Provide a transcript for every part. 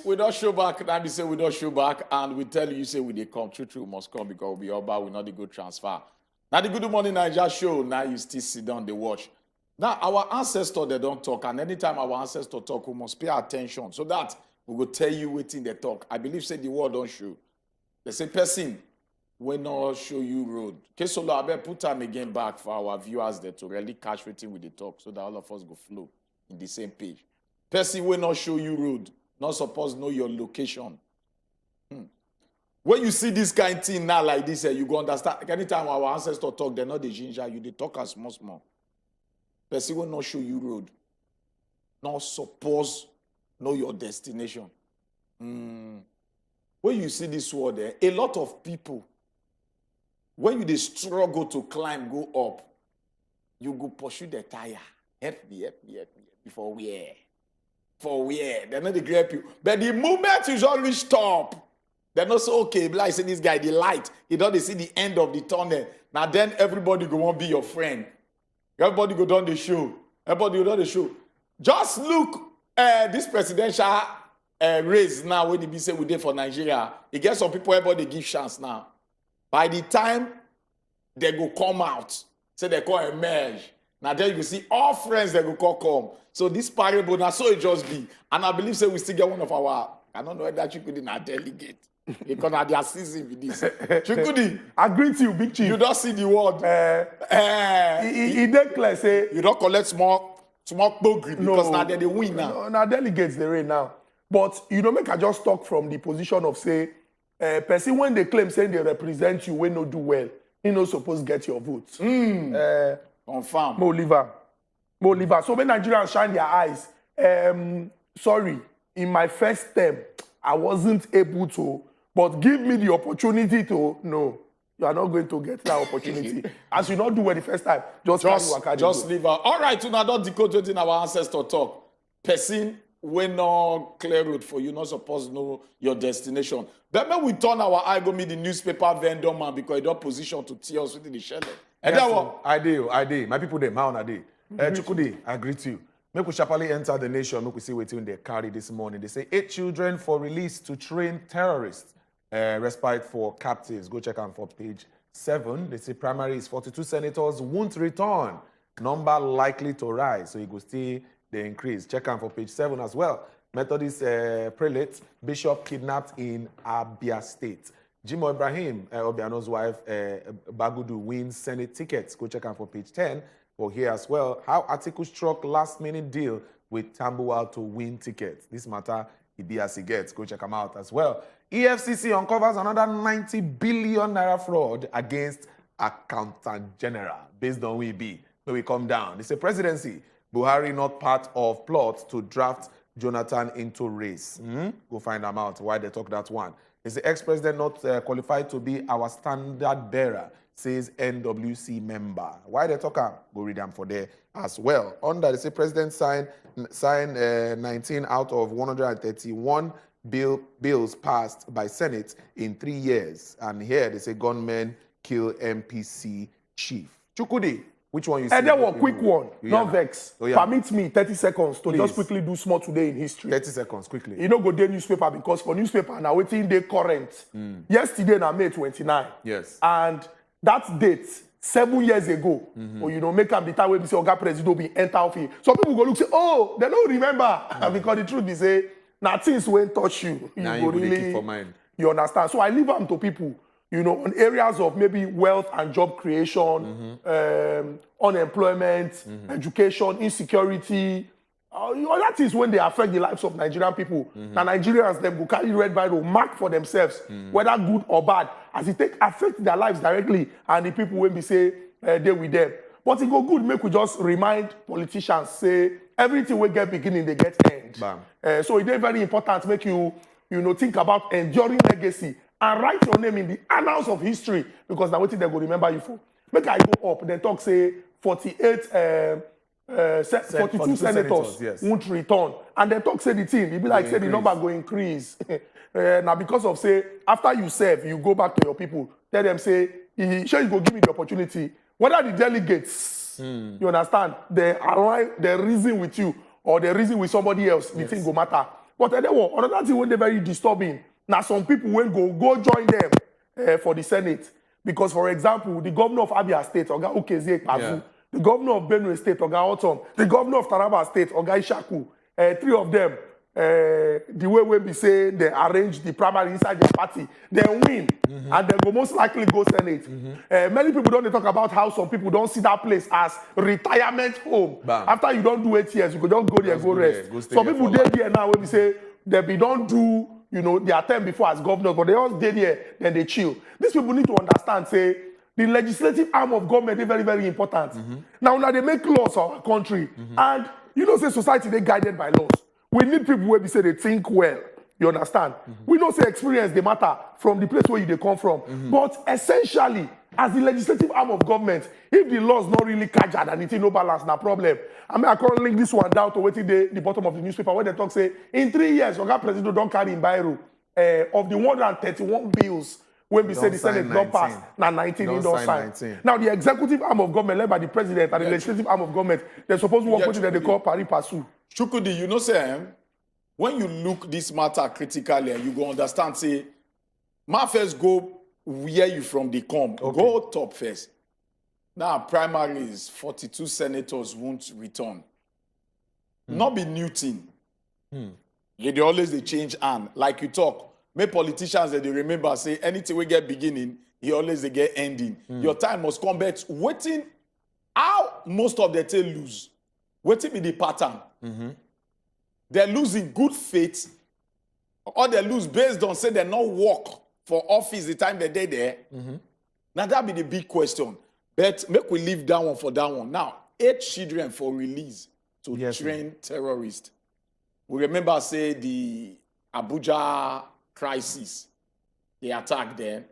we don't show back. Now we say we don't show back, and we tell you say we they come. True, we must come because we we not the good transfer. Now the Good Morning Naija show. Now you still sit down, they watch. Now our ancestors they don't talk, and anytime our ancestors talk, we must pay attention so that we will tell you what in they talk. I believe say the word don't show. They say person will not show you road. Okay, so I better put time again back for our viewers there to really catch what with the talk so that all of us go flow in the same page. Person will not show you road. Not supposed to know your location. When you see this kind of thing now like this, you go understand. Anytime our ancestors talk, they're not the ginger, you they talk as small. Person will not show you road. Not supposed to know your destination. When you see this word there, a lot of people, when they struggle to climb, go up, you go pursue the tire. Help me. Before we air. For where? They're not the great people. But the moment you always stop, they're not so okay. Like say this guy, the light, he don't see the end of the tunnel. Now then everybody go want to be your friend. Everybody go down the show. Just look this presidential race now when they say we did for Nigeria. It gets some people, everybody give chance now. By the time they go come out, say they call emerge. Now then you will see all friends that go call come. So this parable, now so it just be. And I believe say we still get one of our, I don't know whether Chukudi na delegate. Because now they are season with this. Chukudi. Agree to you, Big Chief. You don't see the word. He declare say. You don't collect small bogey because now they're the win now. No, now delegates the rain now. But you don't make I just talk from the position of say, person when they claim saying they represent you, when no do well, you no supposed to get your votes. Confirm. Mo liver. So when Nigerians shine their eyes, sorry, in my first term, I wasn't able to, but give me the opportunity to, no, you are not going to get that opportunity. As you not do it the first time, just leave her. All right, you now don't decode what in our ancestor talk. Person, we no clear road for you, not supposed to know your destination. But when we turn our eye, go meet the newspaper vendor man because he don't position to tear us within the shell. And yes, that one. I did. My people, they man, I did. Chukudi, I agree to you. Make we sharply enter the nation. Make we see what they carry this morning. They say 8 children for release to train terrorists. Respite for captives. Go check out for page 7. They say primaries 42 senators won't return. Number likely to rise. So you go see the increase. Check out for page 7 as well. Methodist prelate bishop kidnapped in Abia State. Jimo Ibrahim, Obiano's wife, Gudu wins Senate tickets. Go check out for page 10. For here as well, how Atiku struck last-minute deal with Tambuwal to win tickets. This matter, it be as it gets. Go check them out as well. EFCC uncovers another 90 billion naira fraud against Accountant General. Based on we come down. They say presidency, Buhari not part of plot to draft Jonathan into race. Go find them out why they talk that one. Is the ex-president not qualified to be our standard bearer, says NWC member. Why they talk? Go read them for there as well. Under, they say president signed 19 out of 131 bills passed by Senate in 3 years. And here they say gunmen kill MPC chief. Chukudi, which one you see? And there was quick one, not vex. Oh, yeah. Permit me 30 seconds to just quickly do small today in history. 30 seconds, quickly. You know, go day newspaper because for newspaper now waiting day current. Yesterday now May 29. Yes. And that date 7 years ago, or you know, make up the time when we say Oga President be enter office. Some people go look say, oh, they don't remember because the truth is say, now things won't touch you. You now go really keep for mind. You understand? So I leave them to people. You know, on areas of maybe wealth and job creation, unemployment, education, insecurity. You know, that is when they affect the lives of Nigerian people. Now Nigerians, them go carry red Bible, mark for themselves, whether good or bad, as it affect their lives directly, and the people when we say they with them. But it go good, make we just remind politicians, say, everything will get beginning, they get end. So it is very important to make you know, think about enduring legacy and write your name in the annals of history, because now what they go remember you for. Make I go up, then talk, say, 42 senators yes. won't return. And they talk, say the thing, it be like, say the number go increase. Now, because of, say, after you serve, you go back to your people, tell them, say, sure, you go give me the opportunity. Whether the delegates, you understand, they reason with you, or they reason with somebody else, the thing go matter. But then another thing when they very disturbing. Now some people will go join them for the Senate. Because, for example, the governor of Abia State, Oga Ukezie Ekpazu, the governor of Benue State, Oga Otom, the governor of Taraba State, Oga Ishaku, three of them, the way when we say they arrange the primary inside the party, they win, and they go most likely go Senate. Many people don't talk about how some people don't see that place as retirement home. Bam. After you don't do 8 years, you could just go there, go rest. Go stay Some there people for dey life. there now when we say they don't do, their term before as governors, but they all stay there, then they chill. These people need to understand, say, the legislative arm of government is very, very important. Now they make laws for our country, and say society they guided by laws. We need people where we say they think well. You understand? We don't say experience they matter from the place where they come from. But essentially, as the legislative arm of government, if the laws not really catch and it's no balance, no problem. I mean, I can't link this one down to waiting the bottom of the newspaper where they talk say in 3 years, Oga President don't carry in Bairo of the 131 bills when we say the Senate don't pass, now 19 in don't sign. 19. Now the executive arm of government led by the president and the legislative arm of government, they're supposed to work with that they call pari passu. Chukudi, say, when you look this matter critically, you go understand, say, ma first go where you from the come. Go top first. Now, primaries, 42 senators won't return. Not be new thing. They always they change hand. Like you talk, make politicians that they remember, say, anything we get beginning, he always they get ending. Your time must come back. Waiting, how most of the tail lose. Waiting be the pattern. They're losing good faith, or they lose based on say they not work for office the time they're there. Now that be the big question. But make we leave that one for that one. Now, 8 children for release to train terrorists. We remember say the Abuja crisis, the attack there.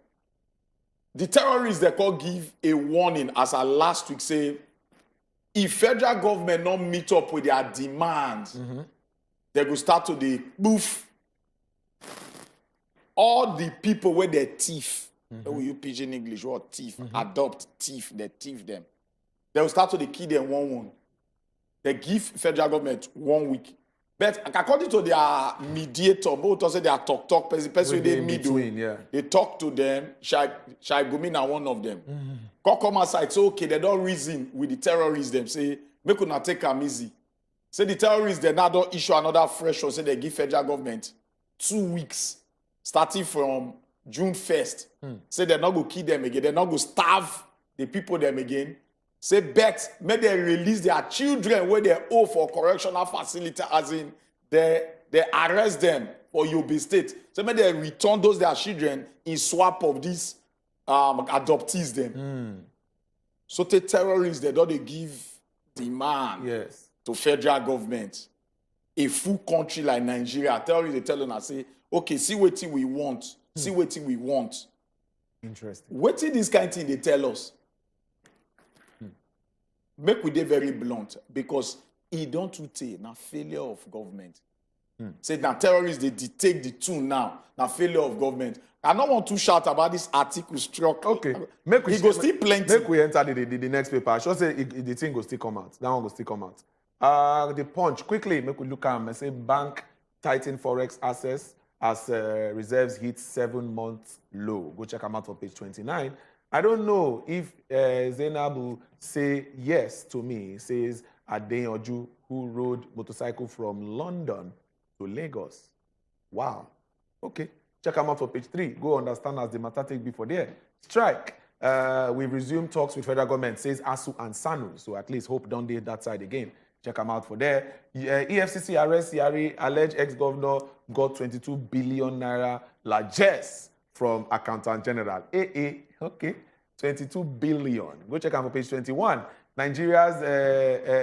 The terrorists they could give a warning as I last week say, if federal government not meet up with their demands, they go start to the boof. All the people where they thief, we use pidgin English, what thief, adopt thief, they thief them. They will start to the kill them one. They give federal government 1 week. But according to their mediator, both also their talk person they middle, they talk to them. Shai Gumina, one of them. Come aside, so okay, they don't reason with the terrorists. Them say, make you not take them easy. Say the terrorists they now don't issue another fresh one. Say they give federal government 2 weeks, starting from June 1st. Say they're not going to kill them again. They're not going to starve the people them again. Say bet, may they release their children where they owe for correctional facility, as in they arrest them for Yobe State. So may they return those their children in swap of these adoptees them. So the terrorists, they don't give demand to federal government. A full country like Nigeria, terrorists they tell us, say, okay, see what we want. See what we want. Interesting. What this kind of thing they tell us? Make we dey very blunt because he don't take na failure of government. Say now terrorists they take the tune now. Na failure of government. I don't want to shout about this article struck. Okay. Make we go still plenty. Make we enter the next paper. I should say the thing will still come out. That one will still come out. The Punch quickly. Make we look at them. Say bank tighten forex access as reserves hit 7 months low. Go check them out on page 29. I don't know if Zainabu say yes to me. It says Adeyanju, who rode motorcycle from London to Lagos. Wow. Okay. Check them out for page 3. Go understand as the matter take before there. Strike. We've resumed talks with federal government, says ASU and SANU. So at least hope don't date that side again. Check them out for there. EFCC arrest Yari, alleged ex-governor got 22 billion naira largesse from Accountant General. Okay. 22 billion. Go check out for page 21. Nigeria's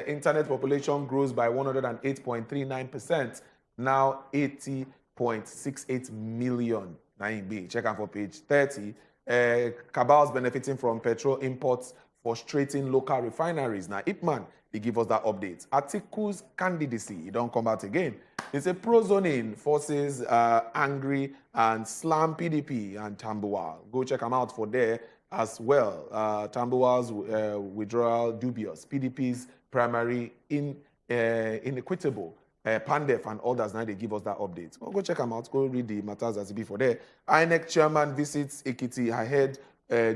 internet population grows by 108.39%. Now 80.68 million. Check out for page 30. Cabals benefiting from petrol imports frustrating local refineries. Now, Ipman, they give us that update. Atiku's candidacy, it don't come out again. It's a pro-zoning forces angry and slam PDP and Tambuwal. Go check them out for there as well. Tambuwal's withdrawal dubious. PDP's primary inequitable. Pandef and others, now they give us that update. Go check them out. Go read the matters as it be for there. INEC chairman visits Ekiti ahead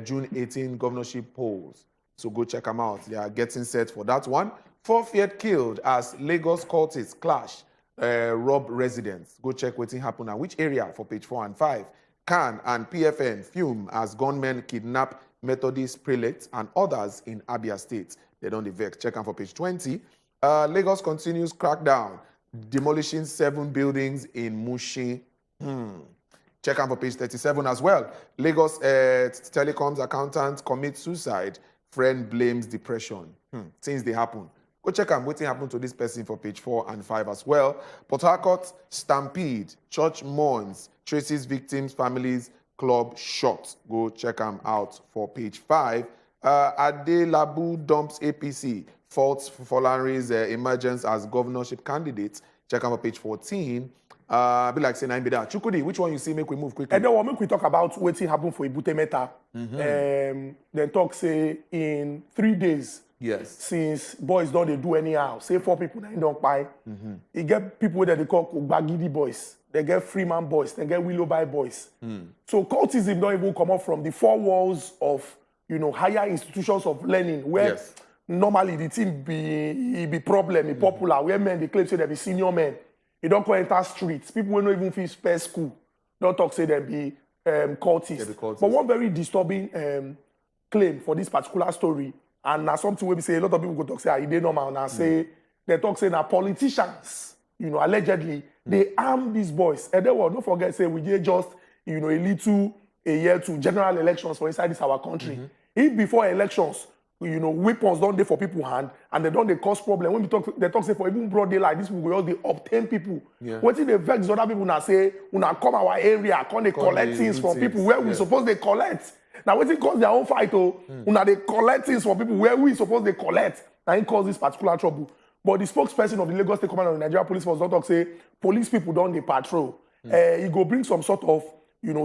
June 18 governorship polls. So go check them out. They are getting set for that one. 4th yet killed as Lagos cultists clash, rob residents. Go check what happened and which area for page 4 and 5. CAN and PFN fume as gunmen kidnap Methodist prelates and others in Abia State. They don't vex. Check them for page 20. Lagos continues crackdown, demolishing 7 buildings in Mushin. Check out for page 37 as well. Lagos telecoms accountant commits suicide. Friend blames depression. Things they happen. Go check out what happened to this person for page 4 and 5 as well. Port Harcourt stampede. Church mourns. Traces victims' families. Club shot. Go check them out for page 5. Adelabu dumps APC. Faults Folanri's emergence as governorship candidate. Check out for page 14. Be like saying I'm be that. Chukudi, which one you see? Make we move quickly. And then make we talk about what happened for Ibute Meta. Then talk say in 3 days. Yes. Since boys don't do anyhow. Say 4 people that don't buy. You get people that they call Bagidi boys. They get Freeman boys. They get Willowby boys. So cultism don't even come up from the 4 walls of higher institutions of learning where normally the team be problem, be popular. Where men they claim say they be senior men. You don't go enter streets. People will not even feel spare school. Don't talk say they be cultists. But one very disturbing claim for this particular story, and now something where we say a lot of people go talk say they normal now say they talk say now politicians, allegedly they arm these boys. And then don't forget say we did just a year to general elections for inside this our country. If before elections, weapons don't dey for people hand and they don't they cause problem. When we talk, they talk say for even broad daylight, this will all they obtain people. What if they vex other people now say, una come our area, come they collect things from people where we suppose they collect. Now what it cause their own fight una they collect things from people where we suppose they collect. Now it cause this particular trouble. But the spokesperson of the Lagos State Command of the Nigeria Police Force don't talk say police people don't they patrol. It go bring some sort of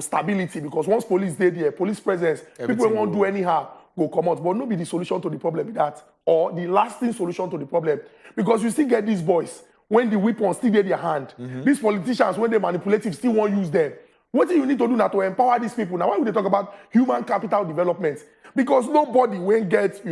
stability because once police dey there, police presence, people won't do anyhow. Go come out, but no be the solution to the problem with that, or the lasting solution to the problem, because you still get these boys when the weapons still get their hand. These politicians, when they manipulative, still won't use them. What do you need to do now to empower these people? Now, why would they talk about human capital development? Because nobody when get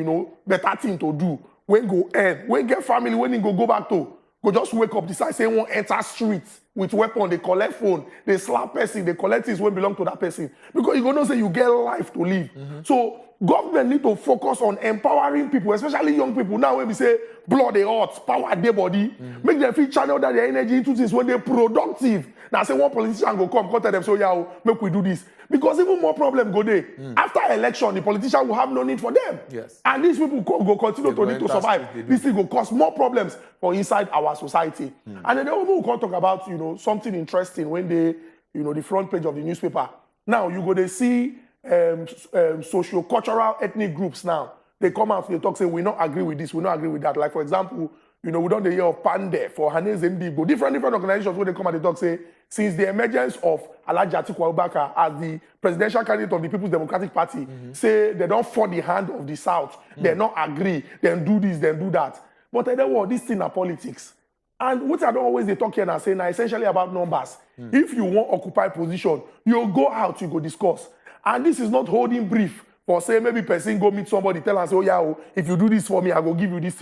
better thing to do, when go earn, when get family, when they go back to. Go just wake up, decide, say, won't enter streets with weapon, they collect phone, they slap person, they collect things when belong to that person. Because you gonna say you get life to live. So government need to focus on empowering people, especially young people. Now when we say blood they hot, power their body, make them feel channel that their energy into things when they're productive. Now say one politician go come tell them, so yeah, make we do this. Because even more problem go there. After election, the politician will have no need for them. And these people go continue to need to survive. This thing will cause more problems for inside our society. And then we will talk about something interesting when they the front page of the newspaper. Now you go to see socio-cultural ethnic groups now. They come out, they talk, say, we not agree with this, we not agree with that. Like, for example, we don't hear of Pande for Hanez Ndigo. Different organizations where they come and they talk, say, since the emergence of Alhaji Atiku Abubakar as the presidential candidate of the People's Democratic Party, say they don't fall the hand of the South, they not agree, then do this, then do that. But I don't want this thing are politics. And what I don't always they talk here and say now essentially about numbers. If you want occupy position, you go out, you go discuss. And this is not holding brief for say maybe person go meet somebody, tell and say, oh yeah, if you do this for me, I go give you this,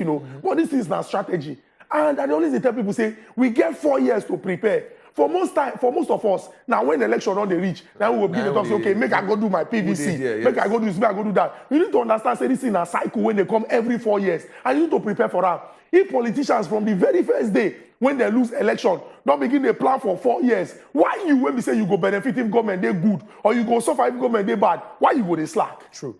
But this is not strategy. And I always tell people say, we get 4 years to prepare. For most of us, now when the election on the reach, now we will begin to talk, say, okay, make I go do my PVC, make I go do this, make I go do that. You need to understand, say this is a cycle when they come every 4 years. And you need to prepare for that. If politicians from the very first day, when they lose election, don't begin to plan for 4 years, why you when we say you go benefit if government they good, or you go suffer if government they bad, why you go they slack? True.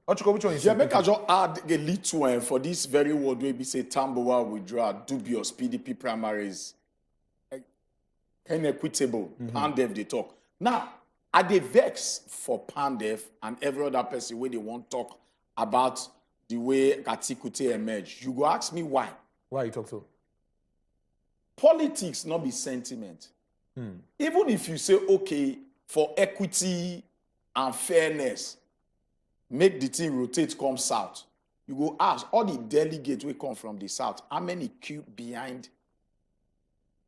Ochuko, which one is make I just add a little one for this very word where we say Tambowa withdraw, dubious, PDP primaries, inequitable, Pandef they talk. Now, are they vex for Pandef and every other person where they want to talk about the way Katikute emerged? You go ask me why. Why you talk so? Politics not be sentiment. Even if you say, okay, for equity and fairness, make the thing rotate, come south. You go ask all the delegates will come from the south, how many queue behind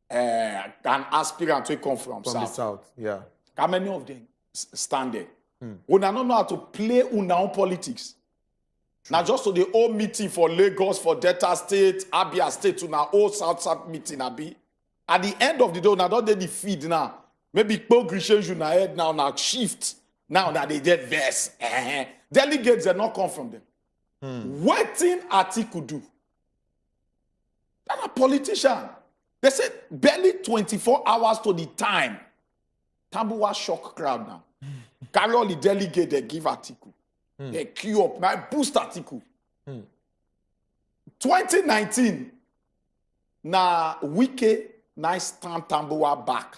an aspirant to come from the South. south. Yeah. How many of them stand there? Una don't know how to play una own politics. Now just to the whole meeting for Lagos, for Delta State, Abia State, to now whole South meeting, Abi. At the end of the day, now don't they the feed now. Maybe Christian you now head now shift. Now that they get verse. Delegates they not come from them. Waiting Atiku do. That's a politician. They said barely 24 hours to the time. Tambuwa shock crowd now. Carry all the delegate they give Atiku. They queue up now boost Atiku. 2019 na Wike nice stand Tambuwa back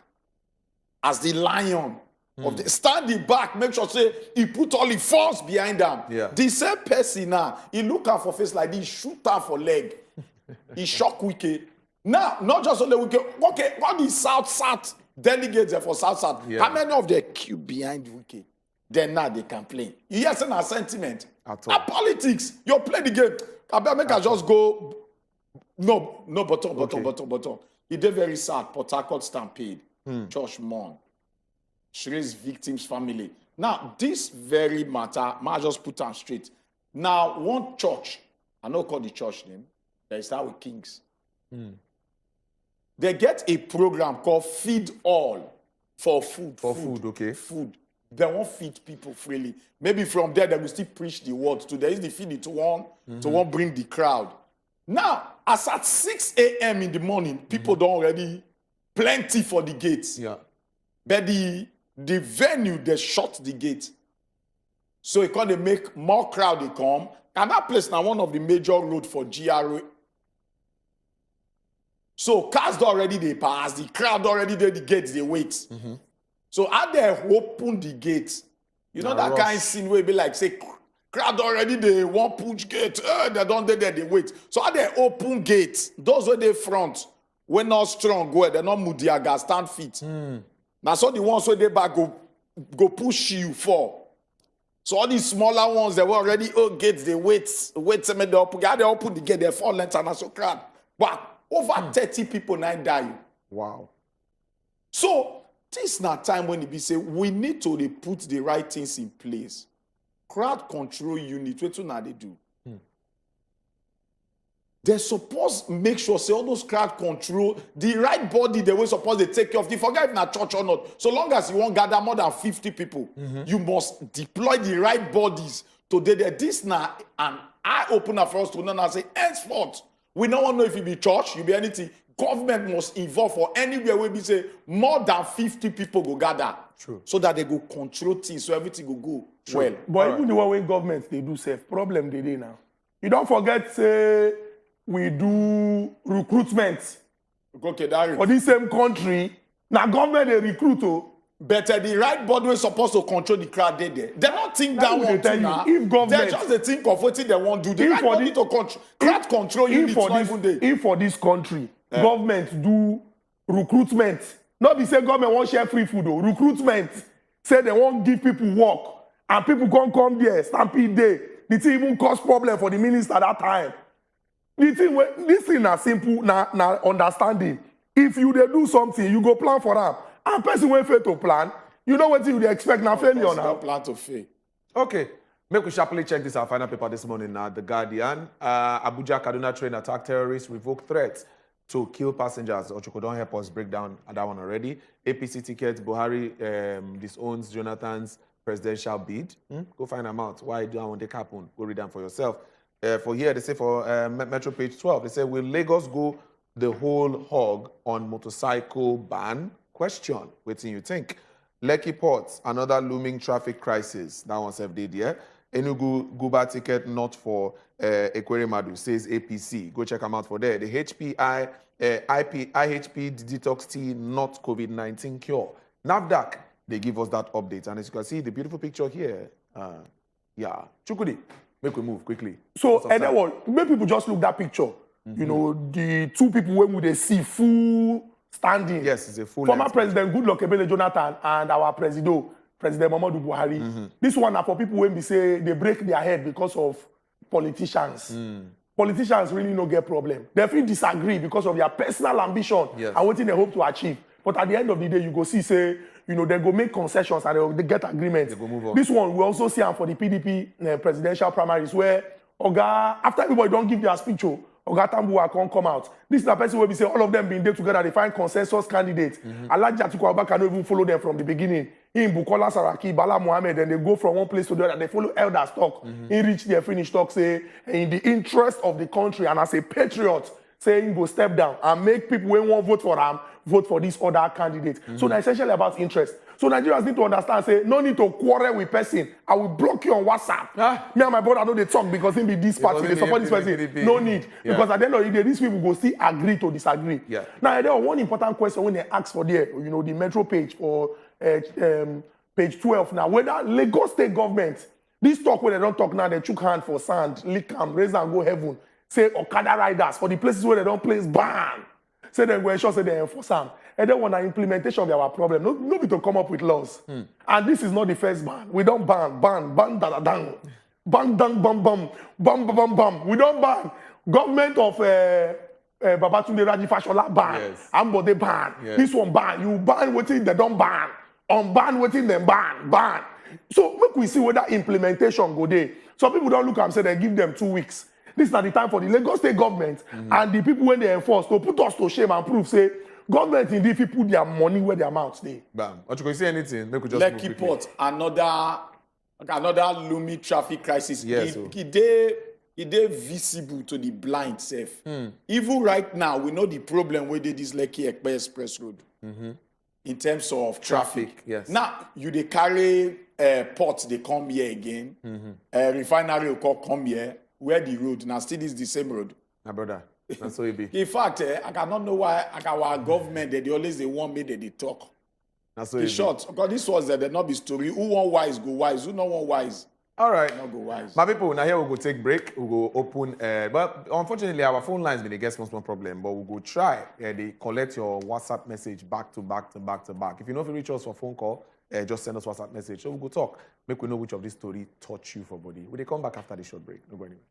as the lion of the standing back. Make sure say he put all the force behind them. Yeah. The same person now he look out for face like this, shoot her for leg. He shock Wike. Now not just only Wike. Okay, all the South delegates there for South. Yeah. How many of them queue behind Wike? Then now they complain. You hear some sentiment. At all. Politics. You play the game. I make I just go. No, button. He did very sad. Port Harcourt stampede. Josh Mon. Shre's victims' family. Now, this very matter, I just put on straight. Now, one church, I don't call the church name, they start with Kings. They get a program called Feed All for food. For food, okay. Food. They won't feed people freely. Maybe from there, they will still preach the word. To there is the feed it to one bring the crowd. Now, as at 6 a.m. in the morning, people don't already plenty for the gates. Yeah. But the venue, they shut the gate. So it can make more crowd they come. And that place now one of the major road for GRA. So cars already they pass, the crowd already there, the gates they wait. So how they open the gate, you know that rush. kind of scene where it be like say crowd already they want push gate, they don't there they wait. So how they open gates, those where they front, we're not strong, where they're not mudiaga, stand feet. Now so the ones where they back go push you for. So all these smaller ones they were already gates, they wait some they open, they open the gate, they fall length and so crowd. But over 30 people now die. Wow. So this na time when it be say we need to put the right things in place. Crowd control unit, what now they do? They suppose make sure say all those crowd control the right body they were supposed to take care of. They forget if na church or not. So long as you won't gather more than 50 people, you must deploy the right bodies to do that. This now an eye opener for us to know and say henceforth. We don't want to know if it be church, you be anything. Government must involve for anywhere where we say more than 50 people go gather. True. So that they go control things, so everything go go well. But even the one when governments they do self problem they now. You don't forget say we do recruitment Okay, that for this same country. Now government they recruit better the right body was supposed to control the crowd there. They don't think that will one tell thing you, now. if government- They just they think of what they want to do. The If right for body the- to control crowd control units not even there. if for this country, government do recruitment. Not be say government won't share free food though. Recruitment say they won't give people work and people can't come there, stampede day. The thing even cause problem for the minister that time. The thing this thing na simple, na understanding. If you dey do something, you go plan for them. And person when fail to plan, you know what you dey expect na failure Don't now. plan to fail. Okay. Make we sharply check this our final paper this morning now. The Guardian. Abuja Kaduna train attack terrorists revoke threats to kill passengers. Ochoko don't help us break down that one already. APC ticket, Buhari disowns Jonathan's presidential bid. Go find them out. Why do I want to happen? Go read them for yourself. For here, they say for Metro page 12, they say, will Lagos go the whole hog on motorcycle ban? Question. What do you think? Lekki Port, another looming traffic crisis. That one's FD there. Enugu Guba ticket not for Ekweremadu, says APC. Go check them out for there. The IHP detox tea, not COVID-19 cure. NAFDAC, they give us that update. And as you can see, the beautiful picture here. Yeah. Chukudi, make we move quickly. So, and then what? Make people just look that picture. You know, the two people when we they see full standing. Yes, it's a full Former length. President Goodluck Ebele Jonathan and our President Muhammadu Buhari. This one are for people when we say they break their head because of politicians. politicians really no get problem. They feel disagree because of their personal ambition Yes. and what they hope to achieve. But at the end of the day, you go see, say, you know, they go make concessions and they get agreements. They go move on. This one, we also see for the PDP presidential primaries where Oga, after everybody don't give their speech, Oga Tambuwa can't come out. This is the person where we say all of them being there together, they find consensus candidates. Alhaji Atiku Abubakar cannot even follow them from the beginning. In Bukola Saraki, Bala Mohammed, then they go from one place to the other. They follow elders talk. In reach their finish talk, say, in the interest of the country and as a patriot, saying go step down and make people when won't vote for them, vote for this other candidate. So it's essentially about interest. So Nigerians need to understand, say, no need to quarrel with person. I will block you on WhatsApp. Me and my brother know they talk because he be this party, they support this person. No need. Yeah. Because at the end of the day, these people go still agree to disagree. Yeah. Now, there was one important question when they asked for there, you know, the metro page for page 12 now, whether Lagos state government, this talk where they don't talk now, they chook hand for sand, lick and raise and go heaven. Say Okada riders for the places where they don't place ban. Say they go ensure say they enforce them. And then when the implementation of our problem, no be to come up with laws. And this is not the first ban. We don't ban, da da dang. Bang, dang, bam, bam, bam, bam, bam, bam. We don't ban. Government of Babatunde Raji Fashola ban. Yes. Ambode ban. Yes. This one ban. You ban wetin they don't ban. Unban wetin them ban. So make we see whether implementation go there. Some people don't look and say they give them 2 weeks. This is not the time for the Lagos state government and the people when they enforce to put us to shame and prove, say, government indeed if put their money where their mouths they. Bam. Or you can say anything. Make we just move Lekki quickly. Port, another looming traffic crisis. Yes, It visible to the blind self. Even right now, we know the problem with this Lekki Ekpe Express Road in terms of traffic. Yes. Now, they carry ports, they come here again. Refinery will come here. Where the road, now still is the same road. My brother. That's how it be. In fact, I cannot know why our government, they always want me that they talk. That's how In it be. short, because this was there not be story. Who want wise, go wise. Who not want wise, All right. not go wise. My people, now here we'll go take break. We'll go open. But unfortunately, our phone lines been a guest small problem. But we'll go try. They collect your WhatsApp message back to back. If you know if you reach us for phone call, just send us WhatsApp message. So we'll go talk. Make we know which of this story touch you for body. Will they come back after the short break? No go anywhere.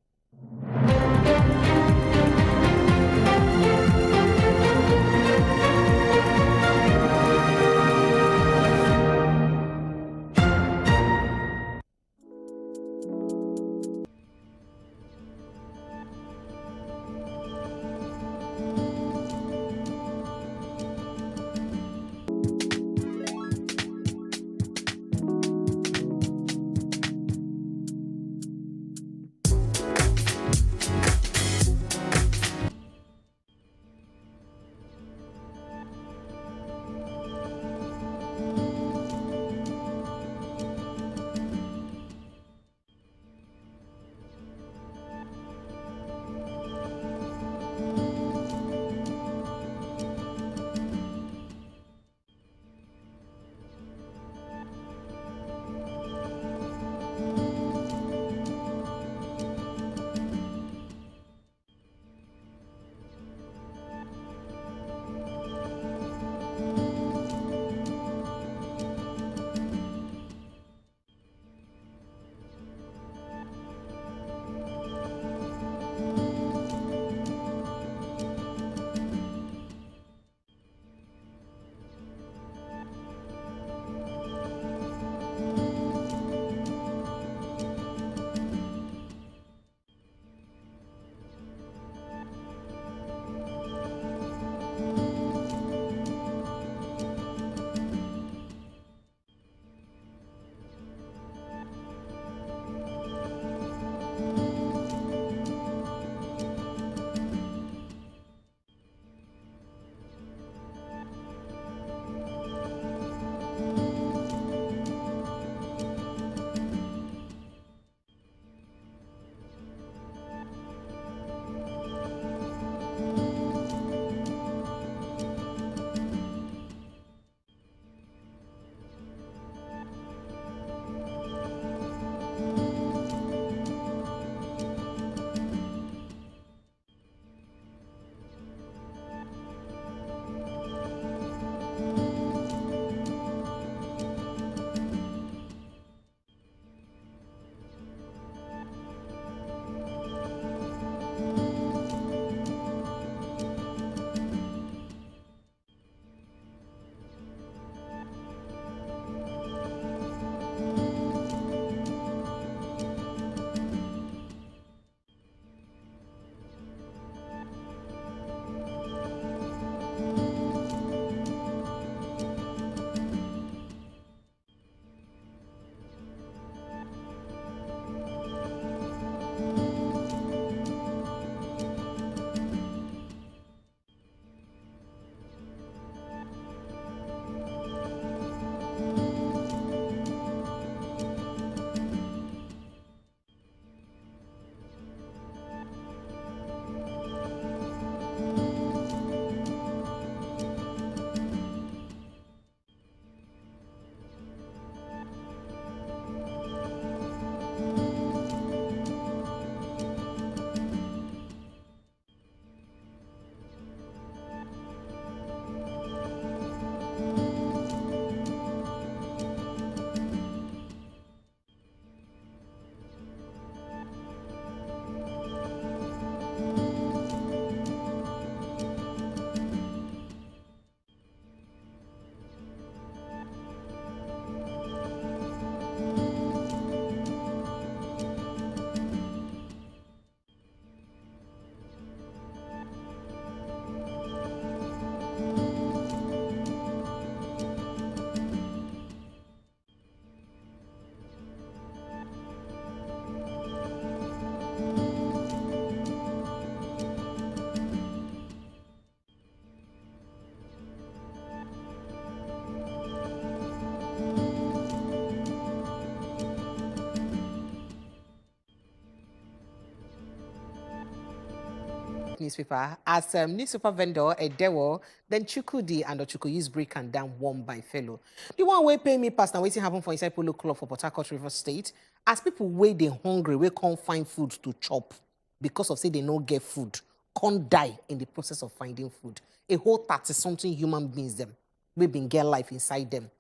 Economic newspaper, as newspaper vendor Edewo, then Chukudi and Ochuku use break and down one by fellow. The one way pay me pass now waiting happen for inside Polo Club for Port Harcourt River State. As people way they hungry, we can't find food to chop because of say they no get food, can't die in the process of finding food. A whole 30-something human beings them, we been get life inside them.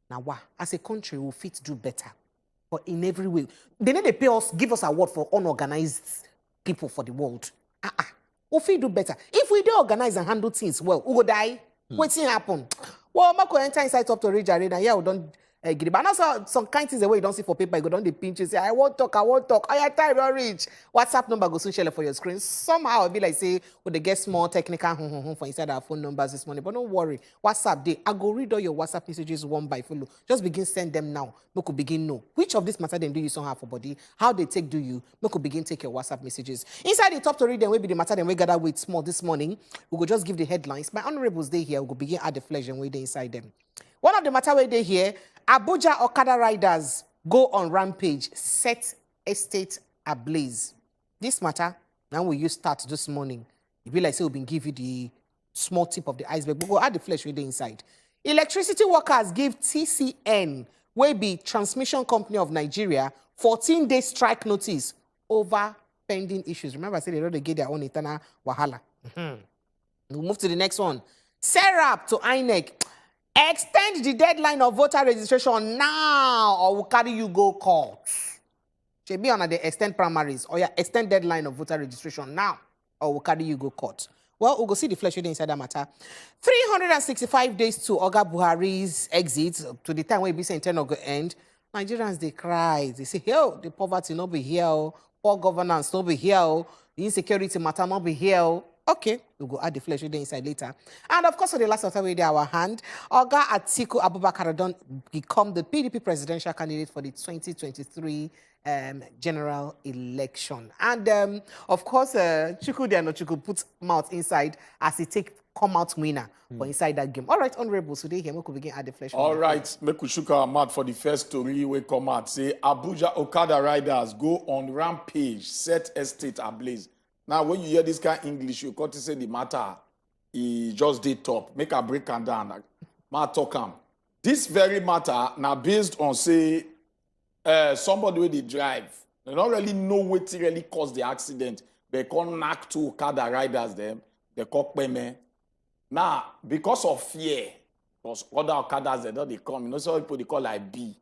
Now what? As a country, we fit do better. But in every way, they need to pay us, give us award for unorganized people for the world. We fit do better. If we do organize and handle things well, we go die. What's happen? Well, Marco enter inside top to read and yeah, we don't get it. But also some kind things the way you don't see for paper, you go down the pinch and say, I won't talk. I have time to reach. WhatsApp number go soon share for your screen. Somehow I'll be like, say, would they get small technical for inside our phone numbers this morning. But don't worry. WhatsApp day. I go read all your WhatsApp messages one by follow. Just begin send them now. We could begin know which of this matter them do you somehow for body, how they take do you. We could begin take your WhatsApp messages. Inside the top to read them will be the matter them we gather with small this morning. We could just give the headlines. My honorables day here. We could begin add the flesh and way they inside them. One of the matter where they here, Abuja Okada riders go on rampage, set estate ablaze. This matter, now we use start this morning. It be like say we've been give you the small tip of the iceberg. But go add the flesh with the inside. Electricity workers give TCN, where be Transmission Company of Nigeria, 14-day strike notice over pending issues. Remember I said they don't get their own internal wahala. We'll move to the next one. SERAP to INEC. Extend the deadline of voter registration now or we'll carry you go court. Should be on the extend primaries or yeah, extend deadline of voter registration now or we'll carry you go court. Well, we'll go see the flesh inside that matter. 365 days to Oga Buhari's exit to the time when we say internal go end. Nigerians, they cry. They say, yo, the poverty not be here. Poor governance not be here. The insecurity matter not be here. Okay, we'll go add the flesh inside later. And of course, for the last of we our hand, Oga Atiku Abubakar don't become the PDP presidential candidate for the 2023 general election. And of course, Chukudi and Ochuku put mouth inside as he come out winner for inside that game. All right, honorables, today here we could begin add the flesh. All right, make we shook our mouth for the first story we come out. Say Abuja Okada riders go on rampage, set estate ablaze. Now, when you hear this kind of English, you got to say the matter, he just did top. Make a break and down. Ma talk am. This very matter, now based on, say, somebody with the drive. They don't really know what really caused the accident. They can't knock two Okada riders them. They call payment. Now, because of fear, because other Okadas, they come. You know, some people they call like B.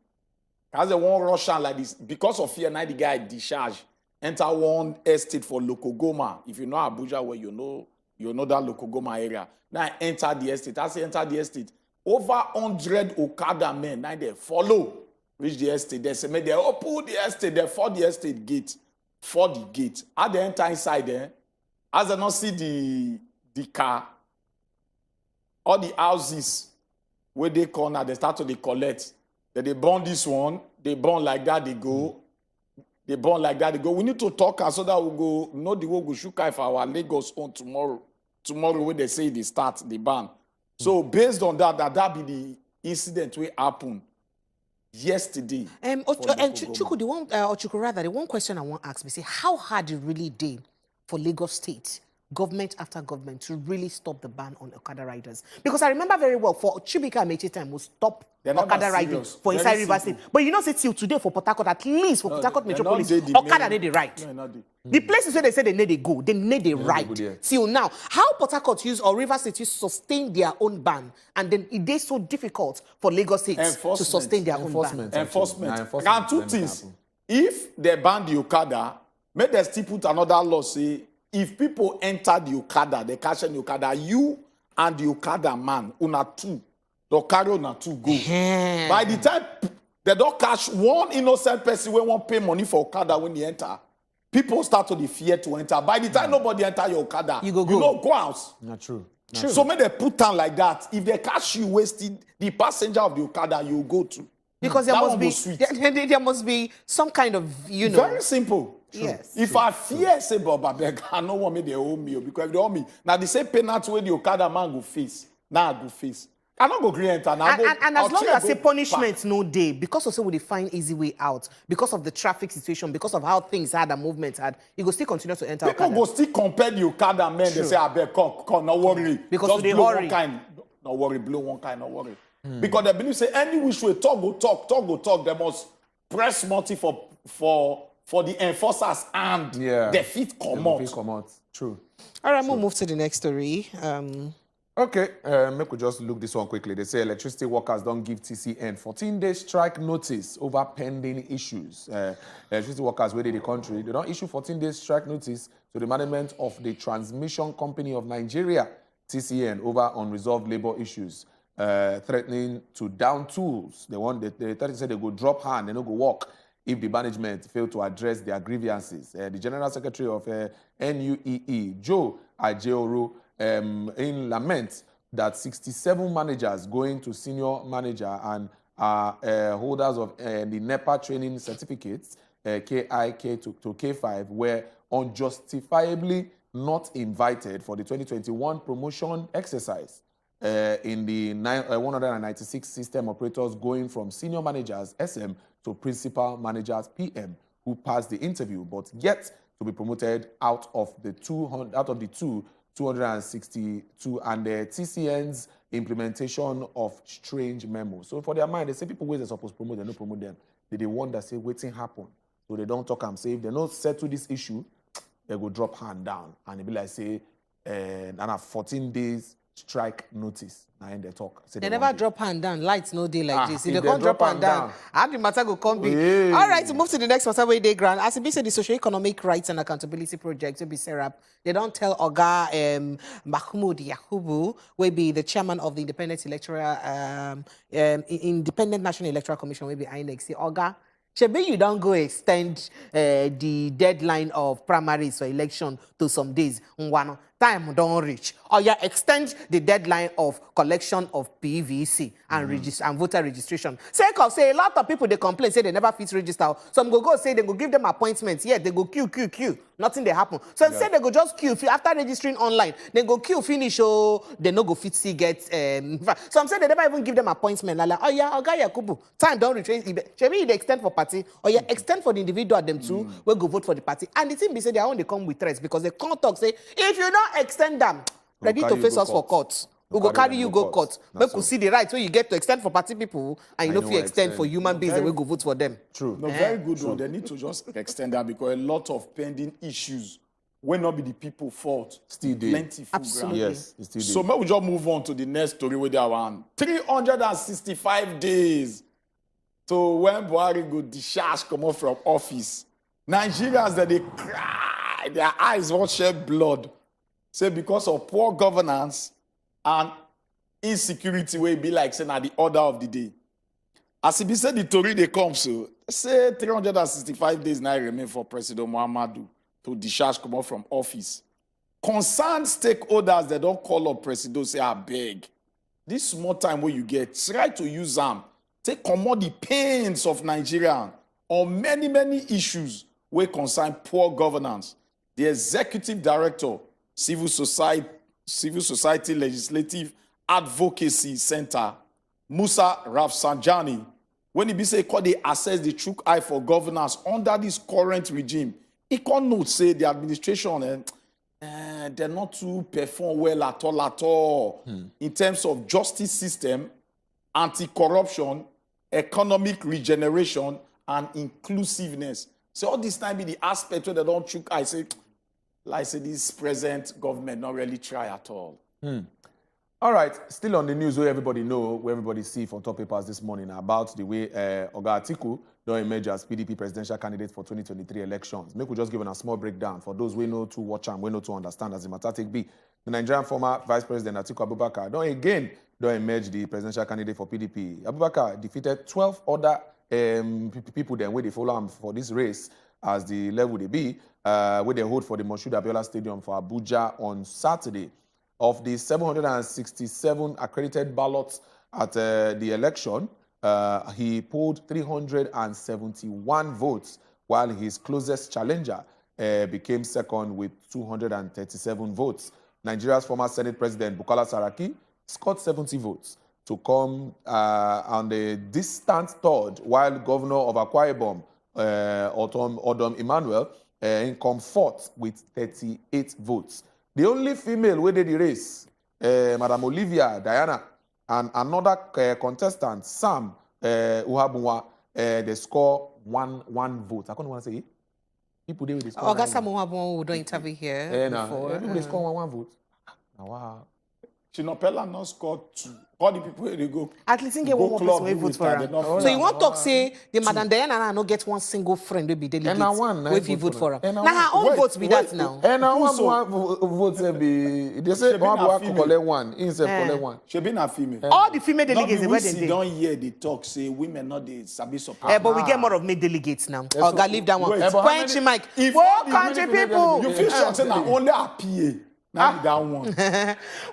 Because they won't rush on like this. Because of fear, now the guy discharge. Enter one estate for Lokogoma. If you know Abuja, where you know that Lokogoma area. Now enter the estate. As you enter the estate, over 100 Okada men, now they follow, reach the estate. They say, they open the estate, they for the estate gate. For the gate. As they enter inside there, as they not see the car, all the houses where they corner, they start to they collect. Then they burn this one, they burn like that, they go. They born like that. They go, we need to talk so that we go, know the way we should for our Lagos on tomorrow. Tomorrow when they say they start, the ban. So based on that be the incident will happen yesterday. Chuku, the one, or Chuku rather, the one question I want to ask me, say, how hard it really did for Lagos State, government after government, to really stop the ban on Okada riders? Because I remember very well, for Chibika Amechi time, we stop Okada riding for inside River State. But you know, say till today for Port Harcourt, at least for Port Harcourt Metropolis, Okada need the right. The places where they say they need to go, they need the right. Till now, how Port Harcourt use or River State use sustain their own ban, and then it is so difficult for Lagos State to sustain their own ban. Enforcement. And two things. If they ban the Okada, may they still put another law say, if people enter the Okada, they catch the Okada, you and the Okada man, una two, they'll carry una two go. By the time they don't catch one innocent person when won't pay money for Okada when he enter, people start to the fear to enter. By the time nobody enter your Okada, you don't go out. Not true. So may they put down like that. If they catch you wasting the passenger of the Okada, you go to. Because there must be some kind of, you know. Very simple. Yes. If I fear, say, Bob, I don't want me to owe me. Because if they owe me, now the same penalty where the Okada man go face. Now I go face. I not go green enter. And as long as say punishment no day, because also we find easy way out, because of the traffic situation, because of how things had and movement had, you go still continue to enter. People go still compare the Okada men. They say, I beg, come, no worry. Because just they blow hurry. one kind. No worry, blow one kind, no worry. Because they believe say any which way talk go talk. They must press multi for the enforcers and the feet come out. True. All right, we'll move to the next story. Okay, make we just look this one quickly. They say electricity workers don't give TCN 14-day strike notice over pending issues. Electricity workers within the country, they don't issue 14-day strike notice to the management of the Transmission Company of Nigeria, TCN, over unresolved labor issues, threatening to down tools. They say they go drop hand, they no go work if the management fail to address their grievances. The General Secretary of NUEE, Joe Ajeoru, in lament that 67 managers going to senior manager and holders of the NEPA training certificates, KIK to K5, were unjustifiably not invited for the 2021 promotion exercise in the 196 system operators going from senior managers, SM, to principal managers, PM, who passed the interview but yet to be promoted out of the 262 and the TCN's implementation of strange memos. So for their mind, they say people where they're supposed to promote, they don't promote them. They wonder, say, waiting happen. So they don't talk and say, if they don't settle this issue, they go drop hand down. And they be like, say, and have 14 days strike notice. Now in the talk. Say they never drop hand down. Lights no day like this. If they can't drop drop hand down, how the matter go come be? Hey. All right, to move to the next matter where they grant. As it be said, the Socio-Economic Rights and Accountability Project, will be SERAP. They don't tell Oga Mahmood Yakubu, will be the chairman of the Independent National Electoral Commission, will be INEC. Say, Oga, Shebi, you don't go extend the deadline of primaries for election to some days. Time don't reach. Or you extend the deadline of collection of PVC and voter registration. Say a lot of people they complain, say they never fit register. Some go say they go give them appointments. Yeah, they go queue. Nothing they happen. So say they go just queue after registering online. They go queue finish. They no go fit see get. Some say they never even give them appointment. Like, oh yeah, Oga Yakubu, time don't reach. Shebi they extend for party or you extend for the individual them too. We go vote for the party. And the thing be say they only come with threats because they can't talk say if you not extend them, ready to face us for court. We go carry you go court. Make we see the right so you get to extend for party people and you know if you extend for human beings, we go vote for them. True. No, very good one. They need to just extend that because a lot of pending issues will not be the people's fault. Still there. Plenty full Absolutely. ground. Yes, it's still So maybe we just move on to the next story with that one. 365 days to when Buhari go discharge come out from office. Nigerians that they cry, their eyes won't shed blood. Say because of poor governance and insecurity will be like saying at the order of the day. As it be said, the Tory they come so say 365 days now remain for President Muhammadu to discharge come out from office. Concerned stakeholders they don't call up President say I beg. This small time where you get, try to use them. Take commode the pains of Nigeria on many issues where concern poor governance. The executive director, Civil Society Legislative Advocacy Center, Musa Rafsanjani, when he be say they assess the true eye for governance under this current regime, he can't note say the administration they're not to perform well at all in terms of justice system, anti-corruption, economic regeneration, and inclusiveness. So all this time be the aspect where they don't chook. I say this present government not really try at all. All right, still on the news where everybody know, where everybody see for top papers this morning about the way Oga Atiku don't emerge as PDP presidential candidate for 2023 elections. Make we just give a small breakdown for those we know to watch and we know to understand as the matter take be. The Nigerian former Vice President Atiku Abubakar don't emerge the presidential candidate for PDP. Abubakar defeated 12 other people then where they follow him for this race as the level they be, where they hold for the Moshood Abiola Stadium for Abuja on Saturday. Of the 767 accredited ballots at the election, he polled 371 votes, while his closest challenger became second with 237 votes. Nigeria's former Senate President Bukola Saraki scored 70 votes. to come on the distant third, while Governor of Akwa Ibom, Odom Emmanuel, come fourth with 38 votes. The only female who did the race, Madam Olivia Diana, and another contestant, Sam Uhabunwa, they score one vote. I couldn't want to say it. People there with the score. August Samuabon, who don't interview here before. People they score one vote. Wow. Chinopela not scored 2. All the people where they go. At least get one more person wey vote for her. So you want talk say the Madam Diana no get one single friend wey be delegate wey fit vote for her. Now her own votes be that now. And now one vote be they say one collect one, instead collect one. She be a female. All the female delegates where they We don't hear the talk say women not they sabi support. But we get more of male delegates now. Oga leave that one. Wait, Quench mic. Whoa, country people. You feel sure say na only a PA. Now that one.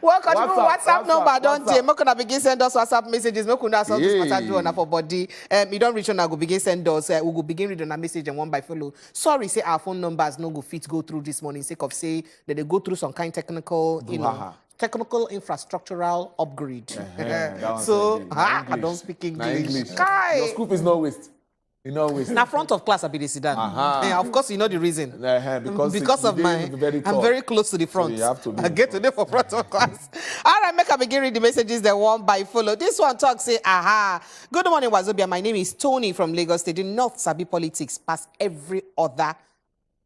Well, country people, WhatsApp number don't WhatsApp. take. Make una begin send us WhatsApp messages. Make una send this matter do on for body. You don't reach on, I go begin send us. We go begin reading a message and one by follow. Sorry, say our phone numbers no go fit go through this morning. Sake of say that they go through some kind technical, technical infrastructural upgrade. So I don't speak English. Kai. Your scoop is no waste. You know waste. Now front of class I be the sedan. Of course you know the reason. Because of my I'm very close to the front. So you have to be I get to there for front of class. All right, make I begin read the messages that one by follow. This one talk say Good morning, Wazobia. My name is Tony from Lagos State. The North Sabi politics past every other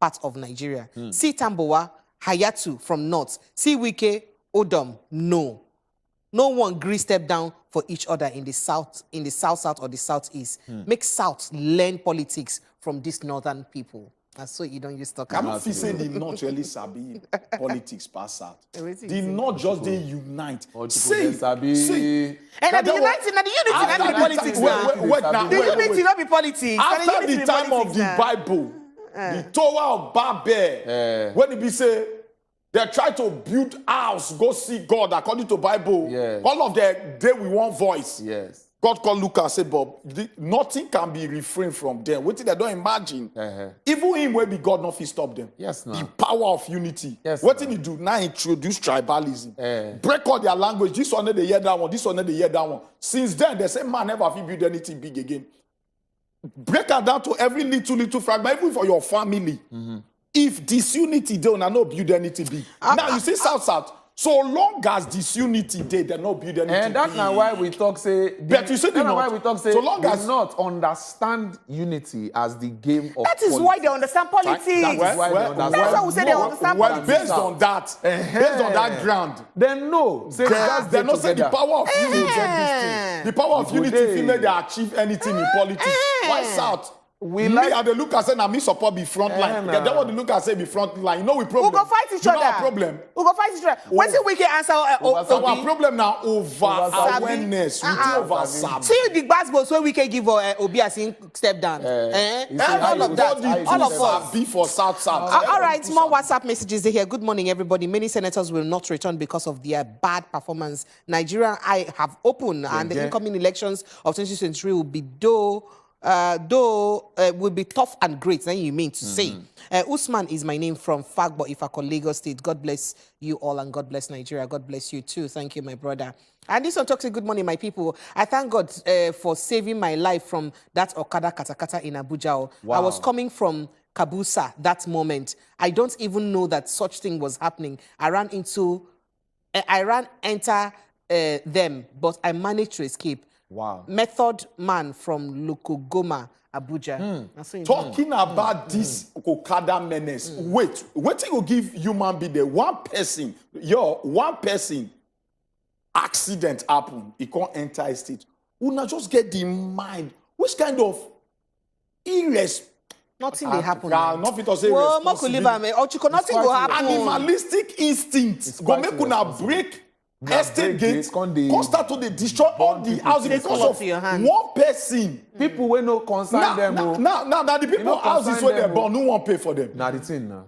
part of Nigeria. See Tambowa, Hayatu from North. See Wike, Odom, no. No one agree step down for each other in the south, or the southeast. Make South learn politics from these northern people. That's so you don't use talk. I'm not saying the North really sabi politics pass out. The North just they unite. See. And the unity, the unity, not be politics now. The unity not be politics. After the time of the Bible, the Torah of Babel, when it be say, they try to build house, go see God according to Bible. Yes. All of them, they with one voice. Yes. God called Luke and said, Bob, nothing can be refrained from them. What they don't imagine. Even him will be God, not stop them. Yes, no. The power of unity. Yes, what did he do? Now introduce tribalism. Break all their language. This one they hear that one. This one they hear that one. Since then, they say, man, never have build anything big again. Break it down to every little fragment, even for your family. If disunity they no build anything big. Now you see South. So long as disunity they no build anything and that's big. not why we talk say. But you see the why we talk say. So long as not understand unity as the game of. That is why they understand politics. That is why they understand. That's why we say they understand well, politics. based on that ground, then no. Say they not say the power of unity. The power of unity feel like they achieve anything in politics. Why South? Me and the look and say, now me support be front line. Because they want to look and say be front line. You know we problem. We go fight each other. You know our problem. We go fight each other. What's the wicked answer? So our problem now over awareness. We do over sabi. See the basketballs where we can give Obi as in step down. All of that. All of us. Be for South. All right, more WhatsApp messages here. Good morning, everybody. Many senators will not return because of their bad performance. Nigeria, I have opened, and the incoming elections of 2023 will be will be tough and great. Then you mean to say. Usman is my name from Fagbo, Ifako, Lagos State. God bless you all and God bless Nigeria. God bless you too. Thank you, my brother. And this one talks a good morning, my people. I thank God for saving my life from that Okada Katakata in Abuja. Wow. I was coming from Kabusa that moment. I don't even know that such thing was happening. I ran enter them, but I managed to escape. Wow. Method man from Lukugoma, Abuja. Talking about this Okada menace. Wait till you give human being the one person accident happen, he can't enter a state. Una just get the mind. Which kind of nothing will happen. Nothing to say nothing will happen. Animalistic instincts go make una break estate gates, come start to destroy all the houses because of one person. People will no concern them. Now the people houses where they're born, who won't pay for them? Now the thing now.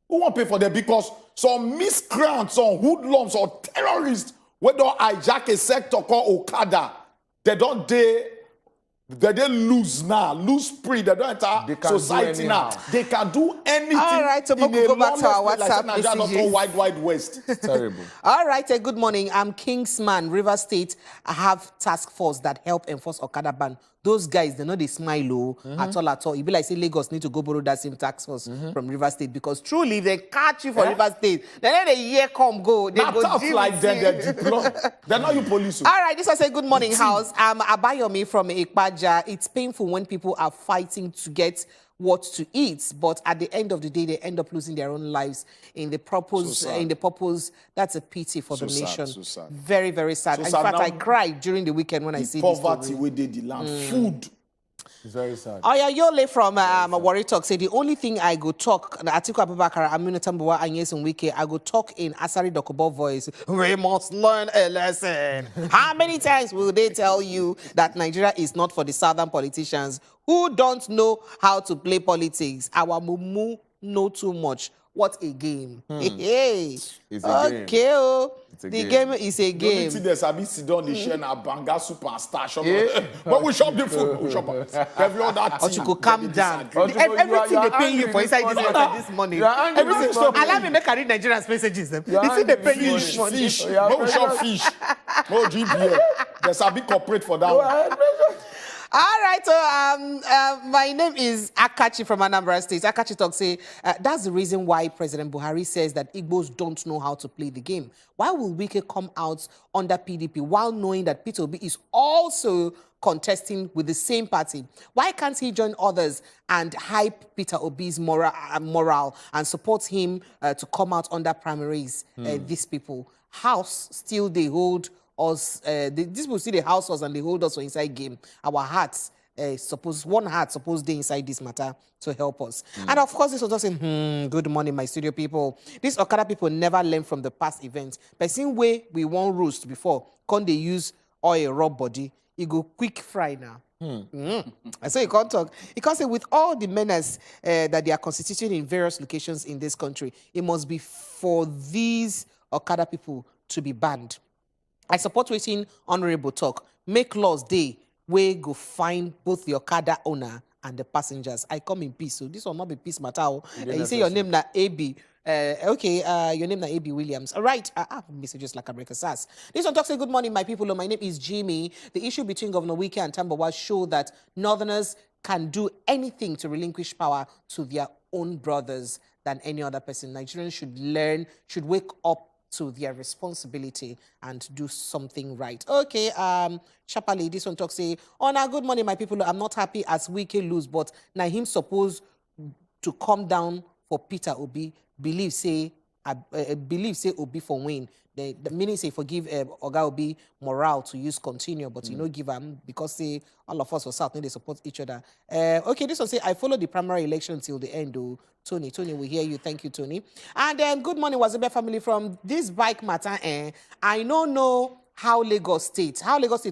Who won't pay for them? Because some miscreants, some hoodlums or terrorists, whether hijack a sector called Okada, they don't They lose now, lose spree. They don't enter They can do society now. anyhow. They can do anything. All right, so in we'll a go back to our lawless place, WhatsApp like Nigeria, not messages. all wide west. Terrible. All right, good morning. I'm Kingsman, River State. I have task force that help enforce Okada ban. Those guys, they know they smile at all. You be like, say Lagos need to go borrow that same task force from River State because truly, if they catch you for River State, then let the year come go. They Not go tough deal like with them. you. They're deployed. They're not you police. All right, this was a good morning house. I'm Abayomi from Ikpaja. It's painful when people are fighting to get what to eat, but at the end of the day, they end up losing their own lives in the purpose. So sad. In the purpose, that's a pity for So the sad, nation. so sad. Very, very sad. So In sad. fact, Now, I cried during the weekend when I see this Poverty story. where they the land, food. It's very sad. Oya Yole from Warri Talk say the only thing I go talk, Atiku Abubakar, Aminu Tambuwa, and Nyesom Wike, I go talk in Asari Dokubo voice. We must learn a lesson. How many times will they tell you that Nigeria is not for the southern politicians who don't know how to play politics? Our mumu know too much. What a game. Hey. It's a game. Okay, oh. It's a The game. game is a The only game. thing there's a bit sit down the share na banga superstar shop. But we shop the food. We shop every other thing. Ochuko, calm down. Ochuko, Everything you are they pay you angry for this inside this morning. matter this morning. You are angry Everything. this So morning. allow me make I read Nigerians messages. Them. You are You see they angry pay you this Fish, money. fish. Yeah, No, we shop fish. No GBA. There's a big corporate for that one. All right, so my name is Akachi from Anambra State. Akachi Talk say, that's the reason why President Buhari says that Igbos don't know how to play the game. Why will Wike come out under PDP while knowing that Peter Obi is also contesting with the same party? Why can't he join others and hype Peter Obi's moral and support him to come out under primaries? These people, House still they hold us, this will see the house us and they hold us for inside game. Our hearts, one heart supposed they inside this matter to help us. And of course, this was just saying, good morning, my studio people. These Okada people never learn from the past events. But same way we won't roast before, can they use oil rub body? You go quick fry now. So you can't talk. You can't say with all the menace that they are constituting in various locations in this country, it must be for these Okada people to be banned. I support waiting honorable talk. Make laws day where go find both the Okada owner and the passengers. I come in peace. So this will not be peace matter. You say your name na AB. Your name na AB Williams. All right. I have messages like a breaker sass. This one talks say good morning, my people. My name is Jimmy. The issue between Governor Wike and Tambawa show that Northerners can do anything to relinquish power to their own brothers than any other person. Nigerians should wake up to their responsibility and do something right. Okay, Chapali, this one talks say, now good morning, my people. I'm not happy as Wike lose, but now him supposed to come down for Peter Obi. Believe say Obi for win. The meaning say forgive Oga Obi morale to use continue, but you know give him because say all of us for South they support each other. Okay, this one say I follow the primary election till the end. Oh, Tony, we hear you. Thank you, Tony. And then good morning, Wazobia family from this bike matter. I don't know how Lagos State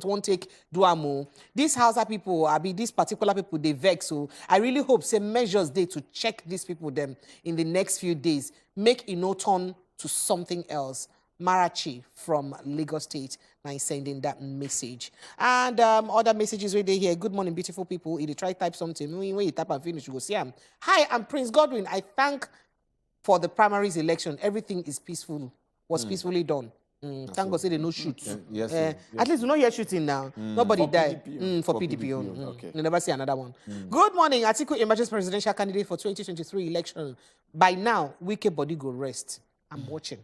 won't take Duamu. These Hausa people, these particular people, they vex. So I really hope some measures they to check these people them in the next few days. Make it no turn to something else. Marachi from Lagos State now sending that message. And other messages right there here. Good morning, beautiful people. If you try type something, when you type and finish, you go see them. Hi, I'm Prince Godwin. I thank for the primaries election. Everything is peaceful. Was peacefully done. Thank God say they no shoot. Yes, At least we know you're shooting now. Nobody For died. PDP, For for PDP. PDP, okay. You never see another one. Good morning. Atiku emerges presidential candidate for 2023 election. By now, Wike body go rest. I'm watching.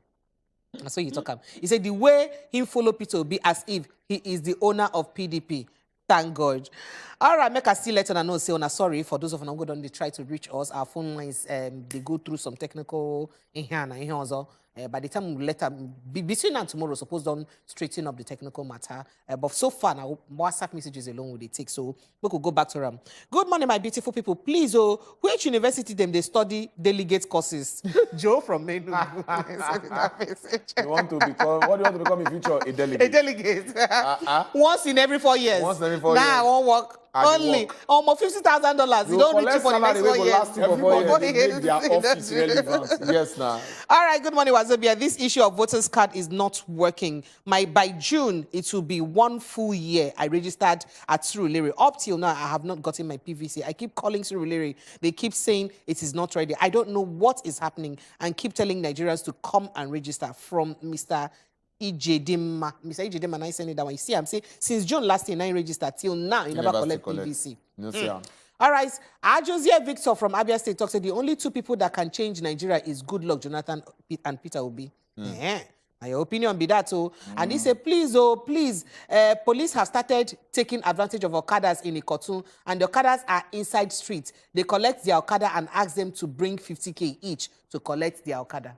That's what you talk about. He said the way he follow Peter Obi as if he is the owner of PDP. Thank God. All right, make us still let on know say on sorry for those of them who don't they try to reach us. Our phone lines they go through some technical in here and here also. By the time we let them between now and tomorrow, suppose don't straighten up the technical matter. But so far now, WhatsApp messages alone will they take. So we could go back to them. Good morning, my beautiful people. Please, which university them they study delegate courses? Joe from Menu. You want to become, what do you want to become in future? A delegate. A delegate. Once in every 4 years. Once in every 4 now years. I won't work Only almost $50,000. You don't reach it for the next 4 years. Last you for 4 Everybody years. they make their office relevant. Yes, now. All right, good morning, Wazobia. This issue of voters card is not working. By June, it will be 1 full year I registered at Surulere. Up till now, I have not gotten my PVC. I keep calling Surulere. They keep saying it is not ready. I don't know what is happening and keep telling Nigerians to come and register from Mr. Ijedema. Mr. Ijedema, I send it that one. You see, I'm saying since June last year, I registered till now, you never collect PVC. No, sir. All right. Ajosia Victor from Abia State talks, the only two people that can change Nigeria is Goodluck Jonathan and Peter Obi. Yeah. Now your opinion be that, oh. And he said, please, police have started taking advantage of Okadas in Ikotun, and the Okadas are inside streets. They collect their Okada and ask them to bring 50K each to collect their Okada.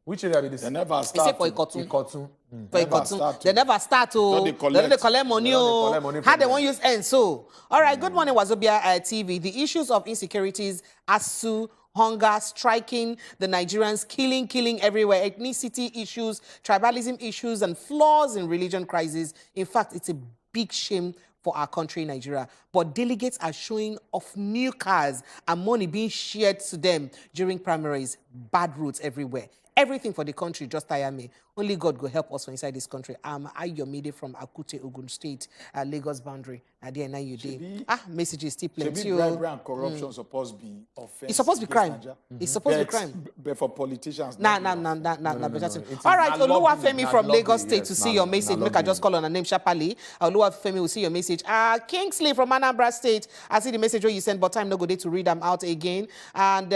Which area be this? They never He said start. for to- Ikotun. Ikotun. For Never Ikotun. start They to- never start to. Don't they collect? They collect money. They don't Oh. collect money How from they them. won't use end so. All right. Good morning, Wazobia TV. The issues of insecurities, ASU, hunger, striking, the Nigerians killing everywhere, ethnicity issues, tribalism issues, and flaws in religion crisis. In fact, it's a big shame for our country, Nigeria. But delegates are showing off new cars and money being shared to them during primaries. Bad roads everywhere. Everything for the country just tire me. Only God will help us from inside this country. I'm Ayomide from Akute, Ogun State, Lagos boundary. There now you day. Messages still plenty. Maybe bribery and corruption supposed to be offense. It's supposed to be crime. It's supposed to be crime. But for politicians, Nah. not All right, na lobby, Oluwafemi na from lobby, Lagos State yes, to see na- your na message. Make I lobby. just call on a name Shapali. Oluwafemi will see your message. Kingsley from Anambra State. I see the message you sent, but time no go there to read them out again. And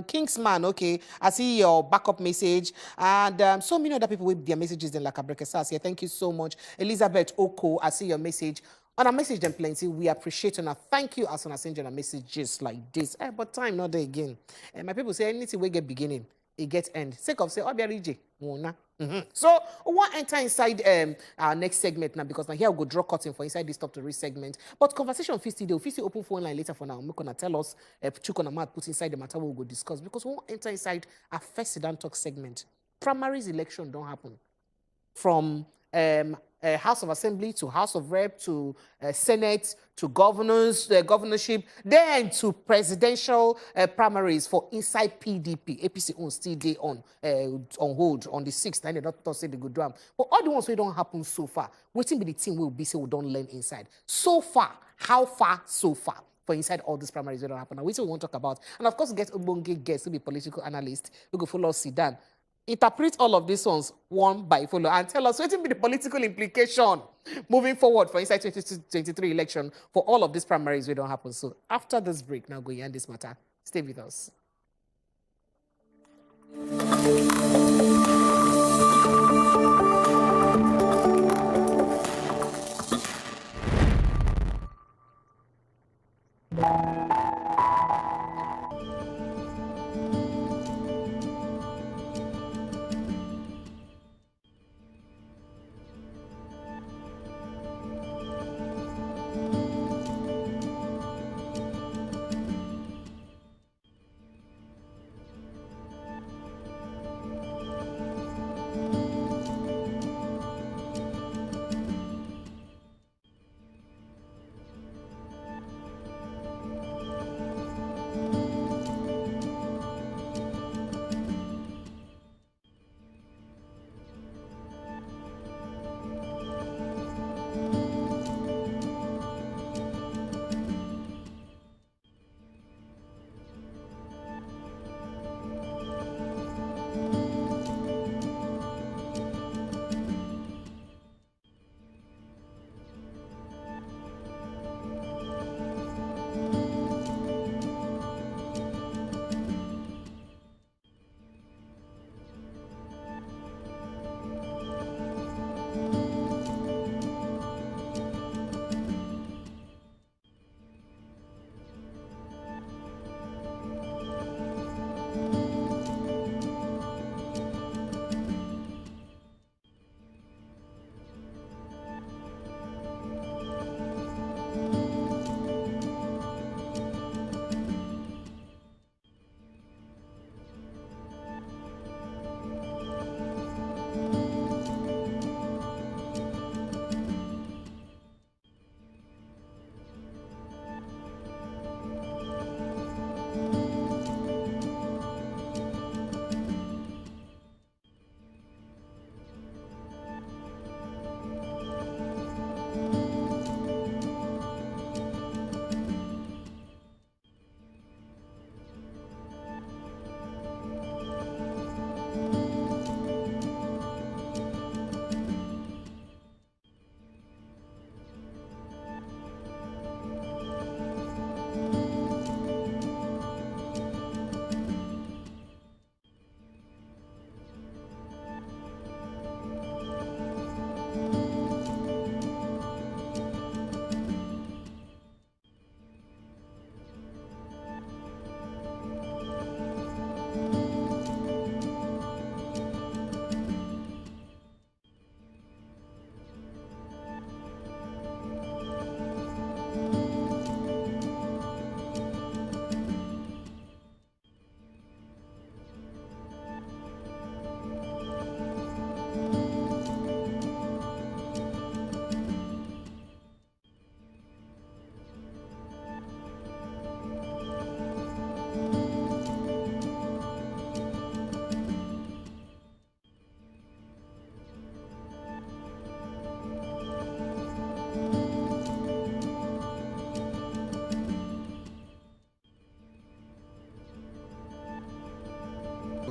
Kingsman, okay. I see your backup message. And so many other people with their messages in like Abrekesas here. Thank you so much. Elizabeth Oko, I see your message. On a message them plenty, we appreciate and thank you as on sending a messages like this. But time not there again. My people say anything we get beginning, it gets end. Sake of say, Obiarije, Mona. So we want enter inside our next segment now because now here we go draw curtain for inside this top to read segment. But conversation 50 day, 50 open phone line later for now. We're gonna tell us Chukona Mat put inside the matter we will go discuss because we want enter inside our first sedan talk segment. Primaries election don't happen. From House of Assembly to House of Rep to Senate to governors, governorship, then to presidential primaries for inside PDP. APC on still day on hold on the 6th. And they don't say they go do them. But all the ones we don't happen so far. Waiting be the team will be say we don't learn inside. So far, how far so far? For inside all these primaries that don't happen. Now, we want to talk about. And of course, get Obonge guests to be political analyst. We go follow Sidan. Interpret all of these ones one by follow and tell us what will be the political implication moving forward for inside 2023 election for all of these primaries we don't happen. So after this break, now go end this matter. Stay with us.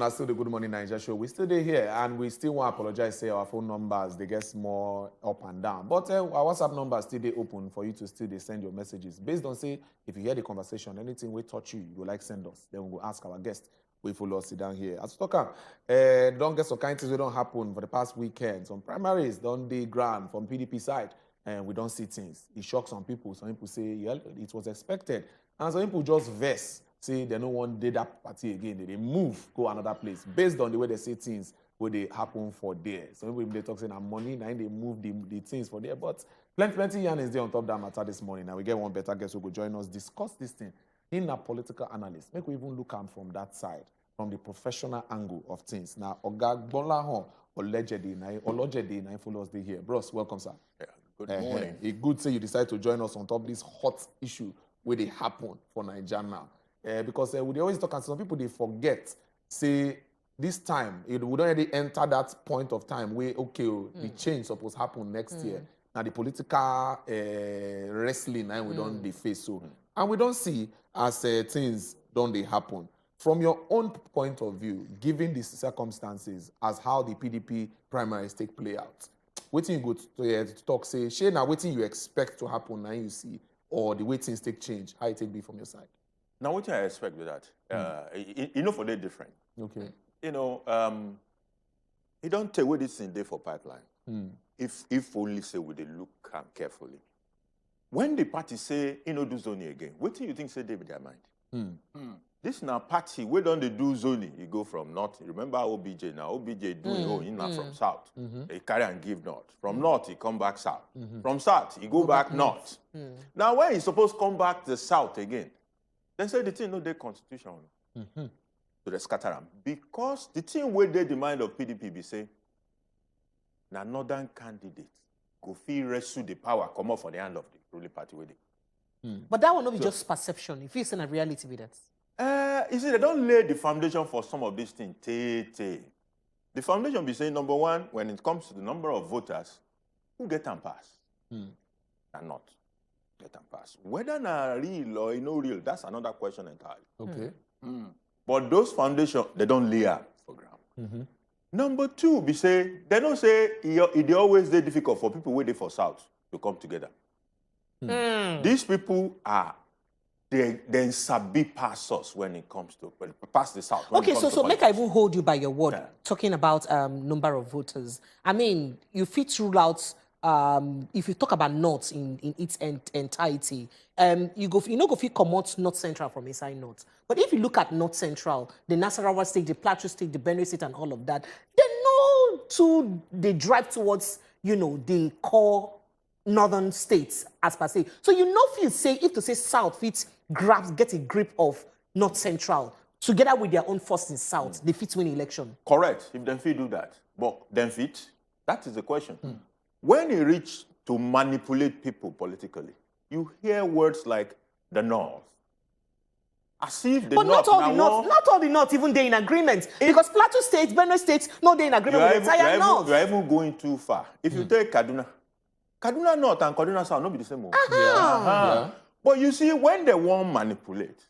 now still the Good Morning Naija show. We still there here, and we still want to apologize. Say our phone numbers they get more up and down, but our WhatsApp numbers still they open for you to still they send your messages based on say if you hear the conversation, anything we touch you, you go like send us. Then we will ask our guest. We follow us sit down here. As we talk, don't get some kind of things that don't happen for the past weekend. Some primaries don't they grand from PDP side, and we don't see things. It shocks some people. Some people say yeah, it was expected, and some people just vex. Say they don't want to that party again. They move, go another place based on the way they say things where they happen for there. Some people they talk saying money, now they move the things for there. But plenty yarn is there on top of that matter this morning. Now we get one better guest who will join us, discuss this thing in a political analyst. Make we even look at from that side, from the professional angle of things. Now Oga Gbolahon allegedly now follow us here. Bros, welcome, sir. Yeah, good morning. It's good say you decide to join us on top of this hot issue where they happen for Naija now. Because we always talk and some people they forget say this time we don't already enter that point of time where the change supposed to happen next year. Now the political wrestling now we don't they face so and we don't see as things don't they happen from your own point of view given these circumstances as how the PDP primaries take play out. Waiting you go to talk say Shay now waiting you expect to happen now you see or the way things take change how it take be from your side. Now, what I expect with that, you know, for they different. Okay. You know, you don't take what this thing there for pipeline. If only say we they look carefully. When the party say, you know, do zoning again, what do you think say they with their mind? This now party, where don't they do zoning? You go from north. Remember OBJ now. OBJ doing now from south. They carry and give north. From north, he come back south. From south, he go back north. Now, when he supposed to come back the south again, then say the thing no dey constitutional. So they scatter them. Because the thing where they the mind of PDP be say, na northern candidate go fit wrestle the power, come up for the hand of the ruling party with it. But that will not be just perception. If it's in a reality with that. You see, they don't lay the foundation for some of these things. The foundation be saying, number one, when it comes to the number of voters, who get them pass? And not. Get them pass. Whether na real or no real, that's another question entirely. Okay. But those foundations, they don't lay up for ground. Number two, be say, they don't say it always very difficult for people waiting for South to come together. These people are, they sabi pass us when it comes to, pass the South. Okay, so make I even hold you by your word, talking about number of voters. I mean, you fit rule out, if you talk about North in its entirety, you know go fit comot North Central from inside North. But if you look at North Central, the Nasarawa state, the Plateau state, the Benue state, and all of that, they drive towards, you know, the core northern states as per se. So you know, feel say if to say South fit get a grip of North Central together with their own force in South, they fit win election. Correct. If them fit do that, but them fit, that is the question. When you reach to manipulate people politically, you hear words like the North. As if the But North... not all the North even they in agreement. Because Plateau State, Benue State, no they in agreement with the entire North. You are even going too far. If you take Kaduna North and Kaduna South, not be the same. Yeah. But you see, when they want to manipulate,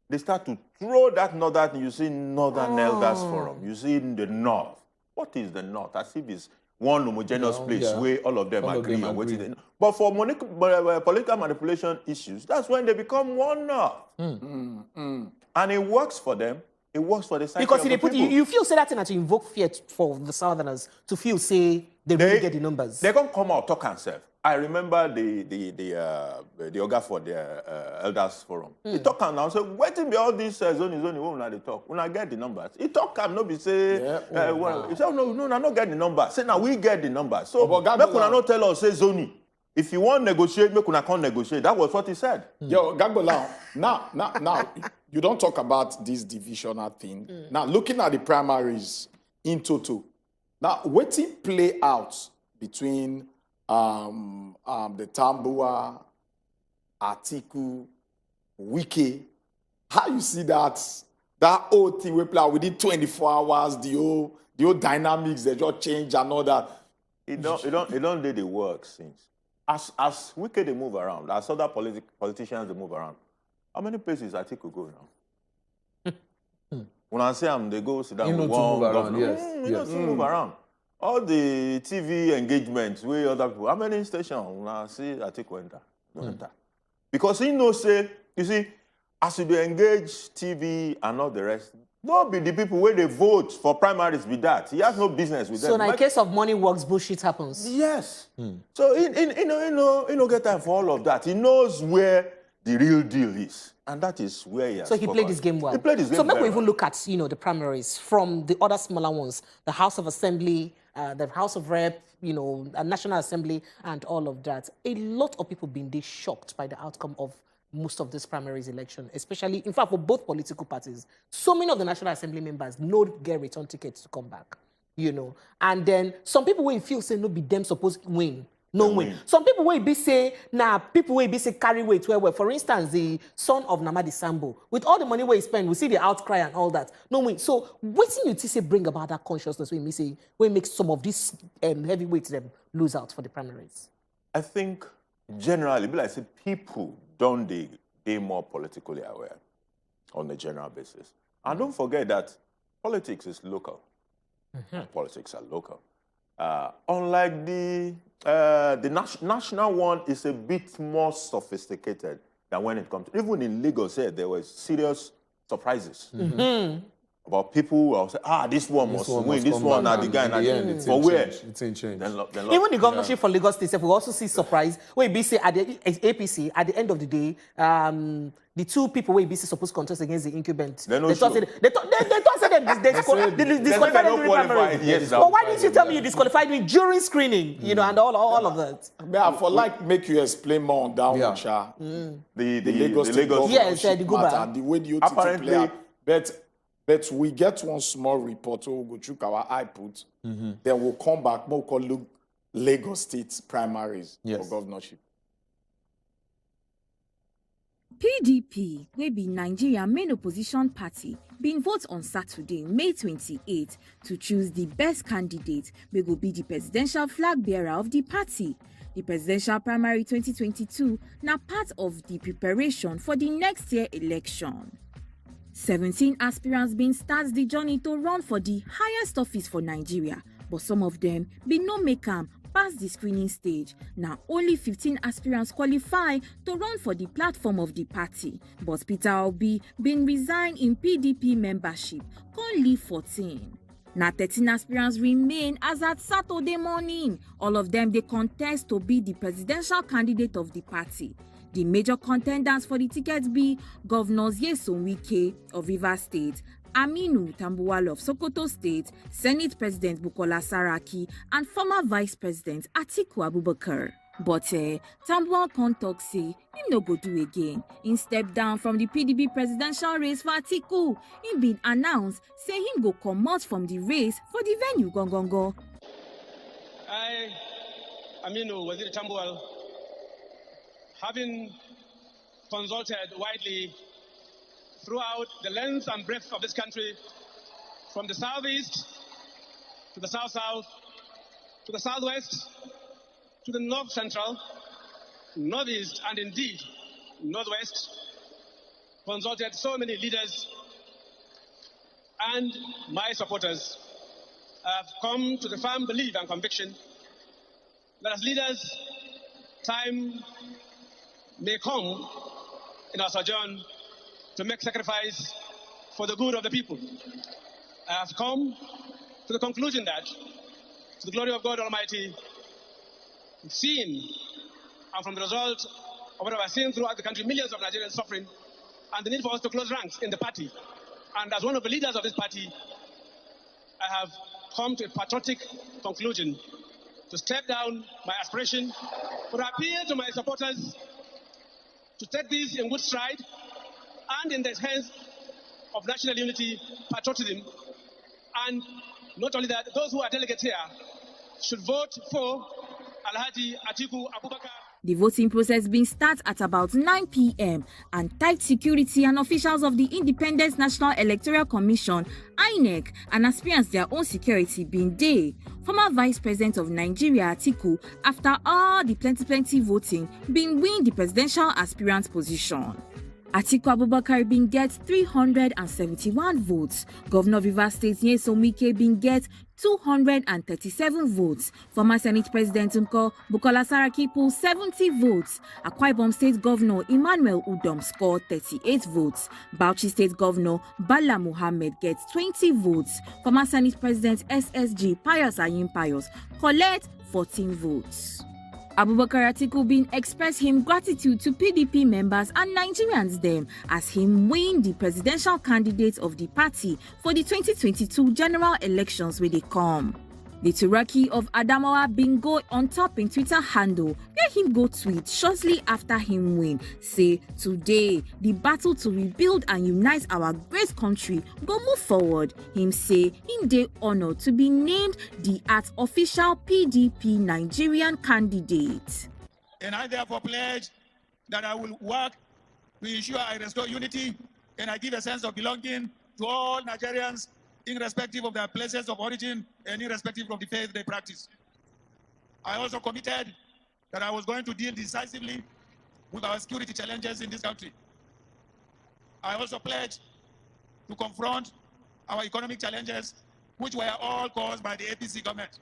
they start to throw that northern, you see Northern Elders Forum, you see in the North. What is the North? As if it's one homogeneous place where all of them agree on what is. But for political manipulation issues, that's when they become one North. And it works for them. It works for the psyche because of the people. you feel say that thing to invoke fear for the Southerners to feel say they really get the numbers. They're gonna come out talk and serve. I remember the Oga for the Elders Forum. He talk and now say, waiting be all this zoning when they talk. When I get the numbers, he talk and no be say, he say, no, I not get the numbers. Say now we get the numbers. So make una not tell us say zoning. If you want to negotiate, make una come negotiate. That was what he said. Yo, Gagbola, now, you don't talk about this divisional thing. Now, looking at the primaries in total, now, waiting play out between the Tambua, Atiku, Wike. How you see that whole thing we play out within 24 hours, the whole dynamics, they just change and all that. It don't do the work since. As Wike they move around, as other politicians they move around, how many places Atiku go now? When I say they go sit down You know with to one move around, governor. yes, You know yes. to move around. All the TV engagements with other people. How many stations when I see I take enter? No enter. Because he knows say, you see, as you dey engage TV and all the rest, no be the people where they vote for primaries with that. He has no business with So them. in case of money works, bullshit happens. Yes. So he no get time for all of that. He knows where the real deal is. And that is where he has So he played focused. this game well. He played this game So maybe very we even well. look at, the primaries from the other smaller ones, the House of Assembly, the House of Rep, a National Assembly, and all of that. A lot of people been shocked by the outcome of most of this primaries election, especially, in fact, for both political parties. So many of the National Assembly members no get return tickets to come back, And then some people will feel say no be them supposed to win. No win. Some people will be say, people will be say carry weight well. For instance, the son of Namadi Sambo, with all the money we spend, we see the outcry and all that. No win. So what do you say bring about that consciousness when we say we make some of these heavyweights them lose out for the primaries? I think generally, but I say people don't they more politically aware on a general basis. And don't forget that politics is local. Politics are local. Unlike the national one is a bit more sophisticated than when it comes to, even in Lagos here, there were serious surprises about people who say, this one must win, this one now the guy now. For where? It's in change. Even the governorship for Lagos State, we also see surprise. Where BC at the APC at the end of the day, the two people where BC supposed to contest against the incumbent. They thought they disqualified during primary. Yes, but why didn't you tell me you disqualified me during screening? And all of that. Yeah, for make you explain more on that one, Sha. The Lagos State Yes, the governorship Guba. matter and the way the OTT Apparently- play out. But we get one small report, so we'll go through our output. Then we'll come back, we'll call Lagos State primaries for governorship. PDP, wey be Nigeria main opposition party, bin vote on Saturday, May 28, to choose the best candidate wey go be the presidential flag bearer of the party. The presidential primary 2022 na part of the preparation for the next year election. 17 aspirants bin start the journey to run for the highest office for Nigeria, but some of them bin no make am past the screening stage. Now only 15 aspirants qualify to run for the platform of the party, but Peter Obi bin resign in PDP membership, come leave 14. Now 13 aspirants remain as at Saturday morning. All of them they contest to be the presidential candidate of the party. The major contenders for the ticket be Governors Nyesom Wike of Rivers State, Aminu Tambuwal of Sokoto State, Senate President Bukola Saraki, and former Vice President Atiku Abubakar. But Tambuwal con talk say him no go do again. He step down from the PDP presidential race for Atiku. Him been announced say him go comot from the race for the venue Gongongo. I, Aminu Waziri Tambuwal, having consulted widely throughout the length and breadth of this country, from the southeast to the south-south, to the southwest, to the north-central, northeast, and indeed northwest, consulted so many leaders and my supporters. Have come to the firm belief and conviction that as leaders, time may come in our sojourn to make sacrifice for the good of the people. I have come to the conclusion that, to the glory of God Almighty, we've seen, and from the result of what I've seen throughout the country, millions of Nigerians suffering, and the need for us to close ranks in the party. And as one of the leaders of this party, I have come to a patriotic conclusion to step down my aspiration, but appeal to my supporters to take this in good stride and in the hands of national unity, patriotism, and not only that, those who are delegates here should vote for Alhaji Atiku Abubakar. The voting process being start at about 9 p.m. and tight security and officials of the Independent National Electoral Commission, INEC, and aspirants their own security being there. Former Vice President of Nigeria Atiku, after all the plenty voting, being win the presidential aspirant position. Atiku Abubakar bin get 371 votes. Governor of Rivers State Nyesom Wike bin get 237 votes. Former Senate President Bukola Saraki pulled 70 votes. Akwa Ibom State Governor Emmanuel Udom scored 38 votes. Bauchi State Governor Bala Muhammad gets 20 votes. Former Senate President SSG Pius Ayim Pius collect 14 votes. Abubakar Atiku bin express him gratitude to PDP members and Nigerians them as him win the presidential candidate of the party for the 2022 general elections where they come. The Turaki of Adamawa bin go on top in Twitter handle where him go tweet shortly after him win. Say, today, the battle to rebuild and unite our great country go move forward. Him say, him dey honored to be named the official PDP Nigerian candidate. And I therefore pledge that I will work to ensure I restore unity and I give a sense of belonging to all Nigerians irrespective of their places of origin and irrespective of the faith they practice. I also committed that I was going to deal decisively with our security challenges in this country. I also pledged to confront our economic challenges, which were all caused by the APC government.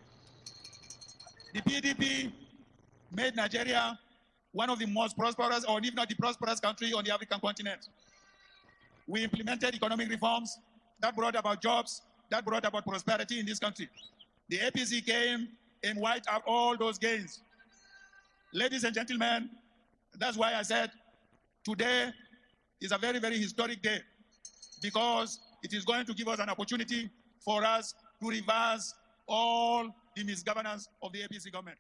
The PDP made Nigeria one of the most prosperous, or if not the prosperous country on the African continent. We implemented economic reforms that brought about jobs, that brought about prosperity in this country. The APC came and wiped out all those gains. Ladies and gentlemen, that's why I said today is a very, very historic day, because it is going to give us an opportunity for us to reverse all the misgovernance of the APC government.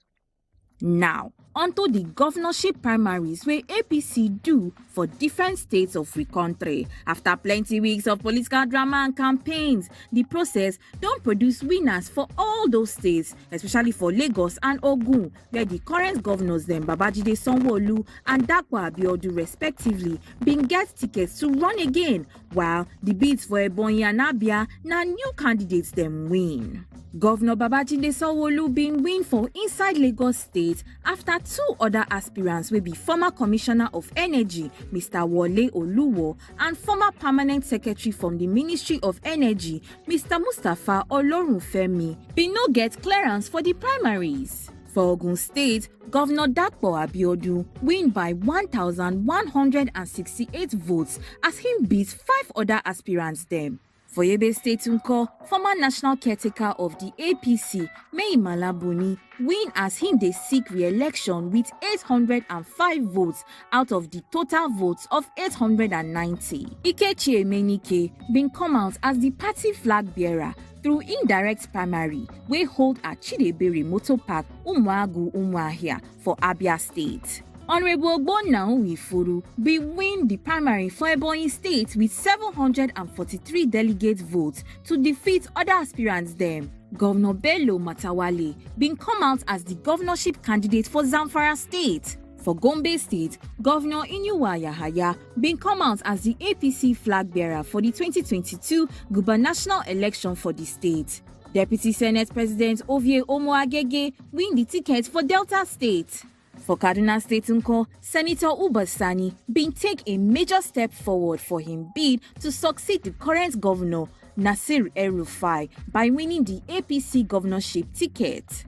Now, onto the governorship primaries where APC do for different states of the country. After plenty weeks of political drama and campaigns, the process don't produce winners for all those states, especially for Lagos and Ogun, where the current governors them Babajide Sanwo-Olu and Dapo Abiodun respectively been get tickets to run again, while the bids for Ebonyi and Abia na new candidates them win. Governor Babajide Sanwo-Olu been win for inside Lagos State after two other aspirants will be former Commissioner of Energy, Mr. Wole Oluwo, and former Permanent Secretary from the Ministry of Energy, Mr. Mustapha Olorunfemi, been no get clearance for the primaries. For Ogun State, Governor Dapo Abiodun win by 1,168 votes as him beat 5 other aspirants them. For Yobe State Unko, former national caretaker of the APC, Mai Malabuni, win as him dey seek re-election with 805 votes out of the total votes of 890. Ikechi Emenike been come out as the party flag bearer through indirect primary wey hold at Chidebere Motor Park, Umuagu, Umuahia for Abia State. Honorable Ogbonna Uifuru be win the primary for Ebonyi State with 743 delegate votes to defeat other aspirants them. Governor Bello Matawale been come out as the governorship candidate for Zamfara State. For Gombe State, Governor Inyuwa Yahaya been come out as the APC flag bearer for the 2022 gubernatorial election for the state. Deputy Senate President Ovie Omoagege win the ticket for Delta State. For Kaduna State Unko, Senator Ubasani been take a major step forward for him bid to succeed the current governor, Nasir El-Rufai, by winning the APC governorship ticket.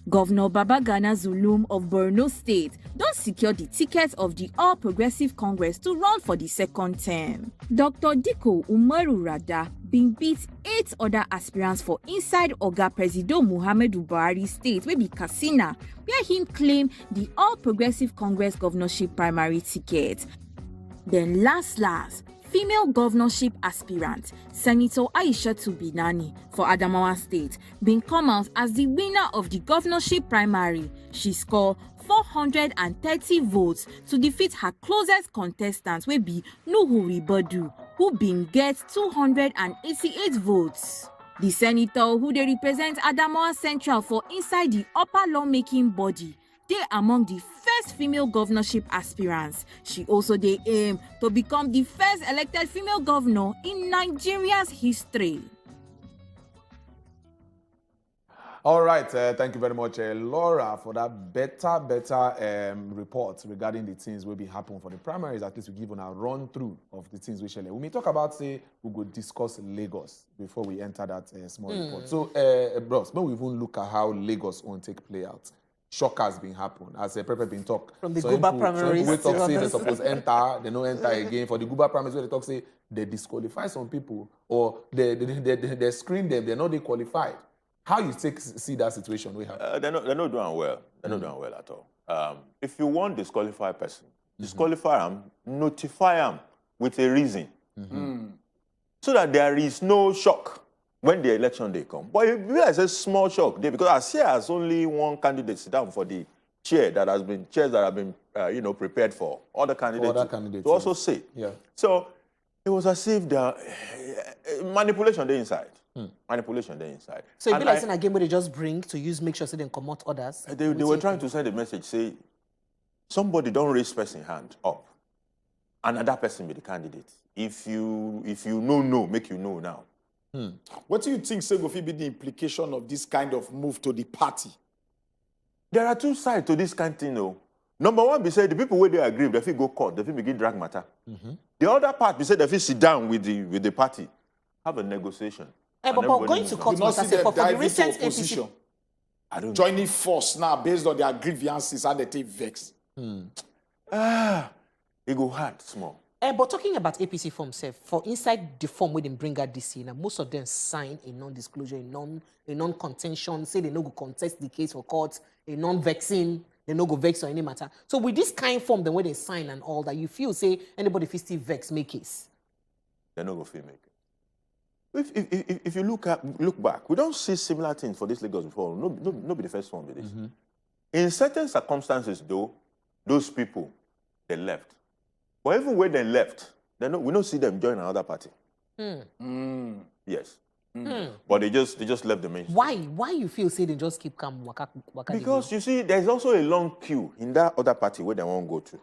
Governor Babagana Zulum of Borno State don't secure the ticket of the All Progressive Congress to run for the second term. Dr. Diko Umaru Rada been beat 8 other aspirants for inside Oga Presido Muhammadu Buhari State wey be Katsina, where him claim the All Progressive Congress governorship primary ticket. Then last, female governorship aspirant, Senator Aishatu Binani for Adamawa State, been come out as the winner of the governorship primary. She scored 430 votes to defeat her closest contestant, wey be Nuhu Ribadu, who been get 288 votes. The senator who they represent Adamawa Central for inside the upper lawmaking body, they among the first female governorship aspirants. She also they aim to become the first elected female governor in Nigeria's history. All right, thank you very much, Laura, for that better report regarding the things will be happening for the primaries. At least we give on a run through of the things we shall. We may talk about, say, we could discuss Lagos before we enter that small report. So, bros, when we even look at how Lagos won't take play out, shock has been happening. As a Pepe been talk. From the Guba primaries. Some people talk say they supposed enter, they don't enter again. For the Guba primaries, where they talk say they disqualify some people or they screen them, they're not qualified. How you see that situation we have? They're not doing well. They're not doing well at all. If you want to disqualify a person, disqualify them, notify them with a reason, so that there is no shock when the election day come. But you realize a small shock there because as here as only one candidate sit down for the chairs that have been prepared for other candidates, to also sit. Yeah. So it was as if the manipulation there inside. Manipulation there inside. So it be like a game where they just bring to use, make sure so they come out others. They were trying to send a message, say, somebody don't raise person hand up. Another person be the candidate. If you know, make you know now. What do you think, say, will be the implication of this kind of move to the party? There are two sides to this kind of thing, though. Number one, be say the people where they agree, they feel go court, they feel begin drag matter. The other part, be say they feel sit down with the party, have a negotiation. But going to court, not see them for the dive recent into opposition. APC. I don't Joining force now based on their grievances and they take vex. It go hard small. But talking about APC form, for inside the form where they bring out this year, now most of them sign a non-disclosure, a non-contention, say they no go contest the case for court, a non-vexing, they no go vex or any matter. So with this kind form, then when they sign and all that, you feel say anybody feel still vex make case. They no go feel make it. If you look back, we don't see similar things for this Lagos before. No be the first one with this. In certain circumstances, though, those people they left. But even when they left, we don't see them join another party. Yes. But they just left the mainstream. Why you feel say they just keep calm waka Because you see, there's also a long queue in that other party where they won't go to.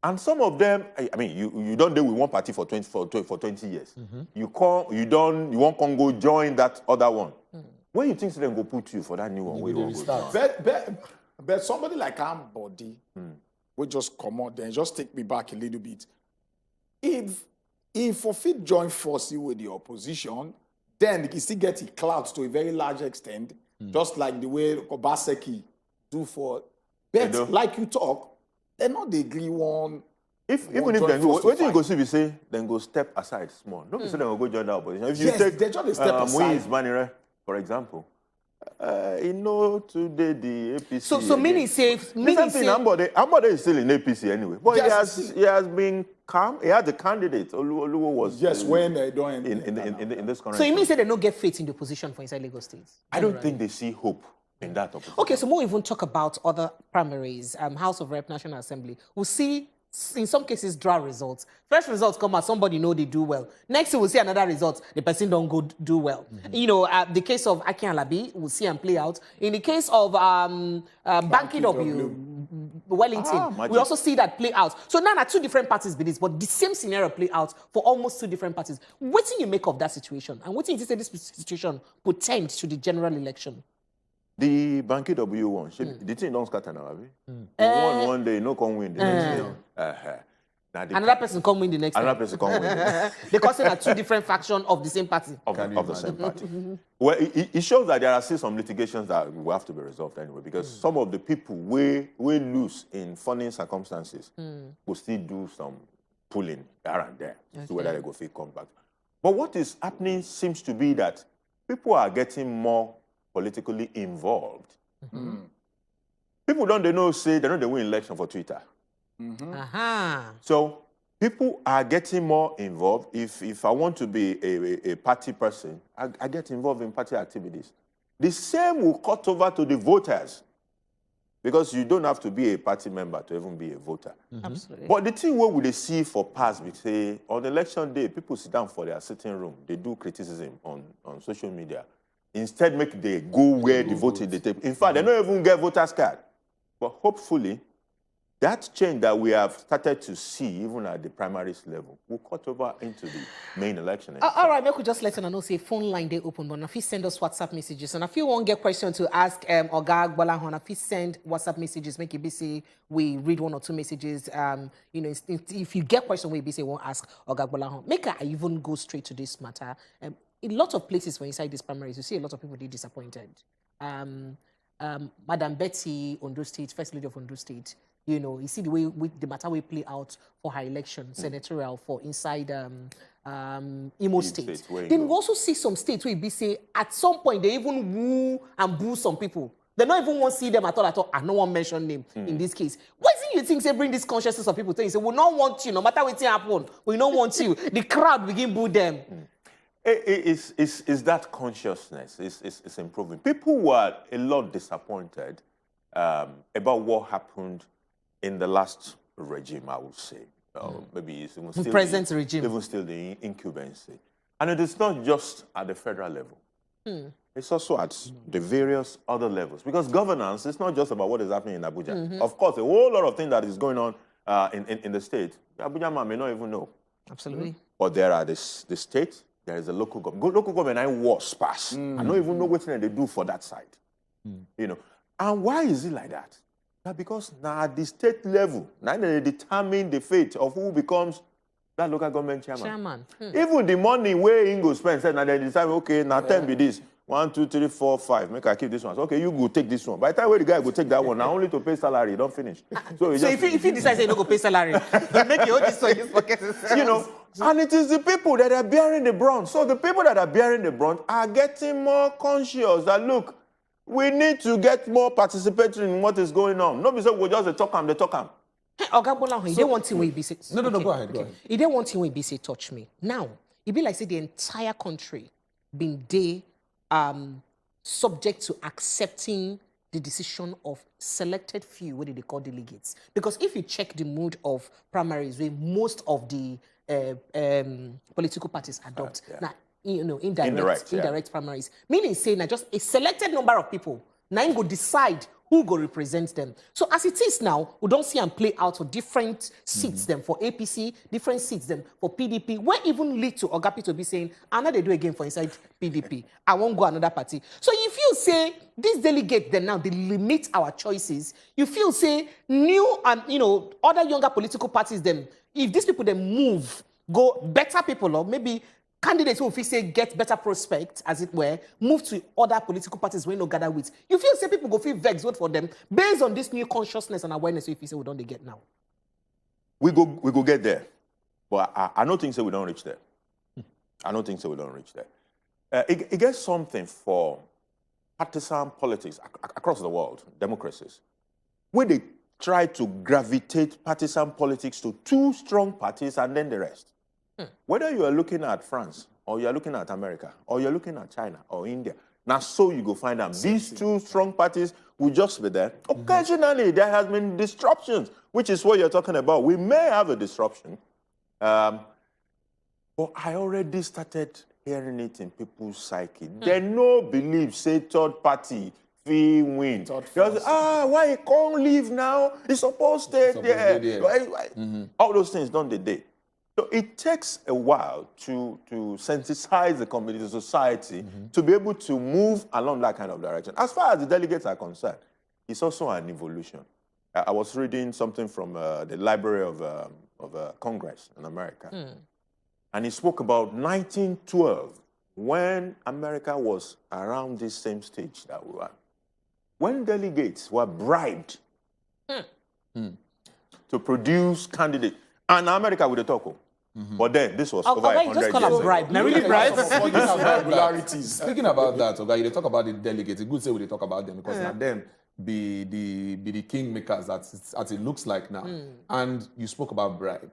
And some of them, I mean, you don't deal with one party for 20 years. You won't come go join that other one. When you think so, then go put you for that new one, where you won't go join. But somebody like Ambody will just come out then, just take me back a little bit. If Fit join forces with the opposition, then he still get a clout to a very large extent, just like the way Obaseki do for. But like you talk, they're not the agree one. Even if they go, what do you go see? We say then go step aside small. Don't say they will go join the opposition. If you take they just step aside. Manire, for example, today the APC. So meaning say Ambode is still in APC anyway. But he has been calm. He had the candidate. Oluwo was when they don't in this current. So it means that they don't get faith in the opposition for inside Lagos State. I don't think they see hope in that opposition. Okay, so we'll even talk about other primaries, House of Rep, National Assembly. We'll see, in some cases, draw results. First results come out, somebody know they do well. Next, we'll see another result, the person don't go do well. You know, the case of Aki Alabi, we'll see and play out. In the case of Banky W, Wellington, we also see that play out. So now there are two different parties with this, but the same scenario play out for almost two different parties. What do you make of that situation? And what do you say this situation would tend to the general election? The Banky W one, the thing don't scatter now, have you? One day, no can win the next day. Another person come win the next Another time. person come win. Because there are two different factions of the same party. Of the same party. Well, it shows that there are still some litigations that will have to be resolved anyway, because some of the people will lose in funding circumstances will still do some pulling here and there to see whether they go feel come back. But what is happening seems to be that people are getting more politically involved. People don't they know they win election for Twitter. So people are getting more involved. If I want to be a party person, I get involved in party activities. The same will cut over to the voters, because you don't have to be a party member to even be a voter. Absolutely. But the thing what would they see for past, we say on election day, people sit down for their sitting room, they do criticism on social media. Instead, make they go where the voting they take. In fact, they don't even get voters card. But hopefully, that change that we have started to see, even at the primaries level, will cut over into the main election. All right, make we just let you know, say phone line they open, but if you send us WhatsApp messages, and if you want get question to ask Oga Agbolahon, if you send WhatsApp messages, make it be say we read 1 or 2 messages. You know, if you get question, we be say won't ask Oga Agbolahon. Make I even go straight to this matter. In a lot of places, when inside these primaries, you see a lot of people they disappointed. Madam Betty, Ondo State, First Lady of Ondo State. You know, you see the way the matter will play out for her election, senatorial, for inside Imo State. Then we also see some states where we say at some point they even woo and boo some people. They don't even want to see them at all. I don't want to mention name in this case. Why is it you think they bring this consciousness of people to you? Say, we don't want you, no matter what happen, we don't want you. The crowd begin boo them. It's that consciousness is improving. People were a lot disappointed about what happened in the last regime, I would say. Maybe it's even still present regime. Even still the incumbency. And it is not just at the federal level. It's also at the various other levels. Because governance is not just about what is happening in Abuja. Of course, a whole lot of things that is going on in the state, the Abuja man may not even know. Absolutely. But there are the state, there is a local government. Local government, I was pass. I don't even know what they do for that side. You know. And why is it like that? Because now at the state level, now they determine the fate of who becomes that local government chairman. Even the money where Ingo spends, now they decide, okay, now 10 be this. 1, 2, 3, 4, 5. Make I keep this one. So, okay, you go take this one. By the time where the guy go take that one, now only to pay salary, don't finish. So if he decides he don't go pay salary, make your own this pocket. You know, and it is the people that are bearing the brunt. So the people that are bearing the brunt are getting more conscious that, look, we need to get more participatory in what is going on. Not because we just talk them, they talk them. Oga Agbolahon, he didn't want to be say. No, go ahead. He didn't want to be say touch me. Now, it be like say the entire country been subject to accepting the decision of selected few, what they call delegates. Because if you check the mood of primaries, where most of the political parties adopt, now, you know, indirect primaries, meaning saying that just a selected number of people now go decide who go represent them. So as it is now, we don't see and play out for different seats them for APC, different seats them for PDP, where even lead to Ogapi to be saying, I know they do again for inside PDP. I won't go another party. So if you say this delegate then now they limit our choices, you feel say new and other younger political parties them, if these people then move, go better people or maybe candidates who if you say get better prospect, as it were, move to other political parties we no gather with. You feel say people go feel vex vote for them based on this new consciousness and awareness. So if you say we don't they get now, we go get there, but I don't think so. We don't reach there. I don't think so. We don't reach there. It gets something for partisan politics across the world, democracies, where they try to gravitate partisan politics to 2 strong parties and then the rest. Whether you are looking at France, or you are looking at America, or you're looking at China, or India, now so you go find them. These 2 strong parties will just be there. Occasionally, there has been disruptions, which is what you're talking about. We may have a disruption, but I already started hearing it in people's psyche. They no believe, say, third party, we win. Why he can't leave now? He's supposed to stay there. All those things don't they did. So it takes a while to sensitize the community, the society, to be able to move along that kind of direction. As far as the delegates are concerned, it's also an evolution. I was reading something from the Library of Congress in America, and he spoke about 1912, when America was around this same stage that we were. When delegates were bribed to produce candidates, and America with the talk. But then this was over 100 just call years a bribe. Now really bribe. Speaking about that, okay, they talk about the delegates. It's good to say we talk about them because now them be the kingmakers as it looks like now. And you spoke about bribe.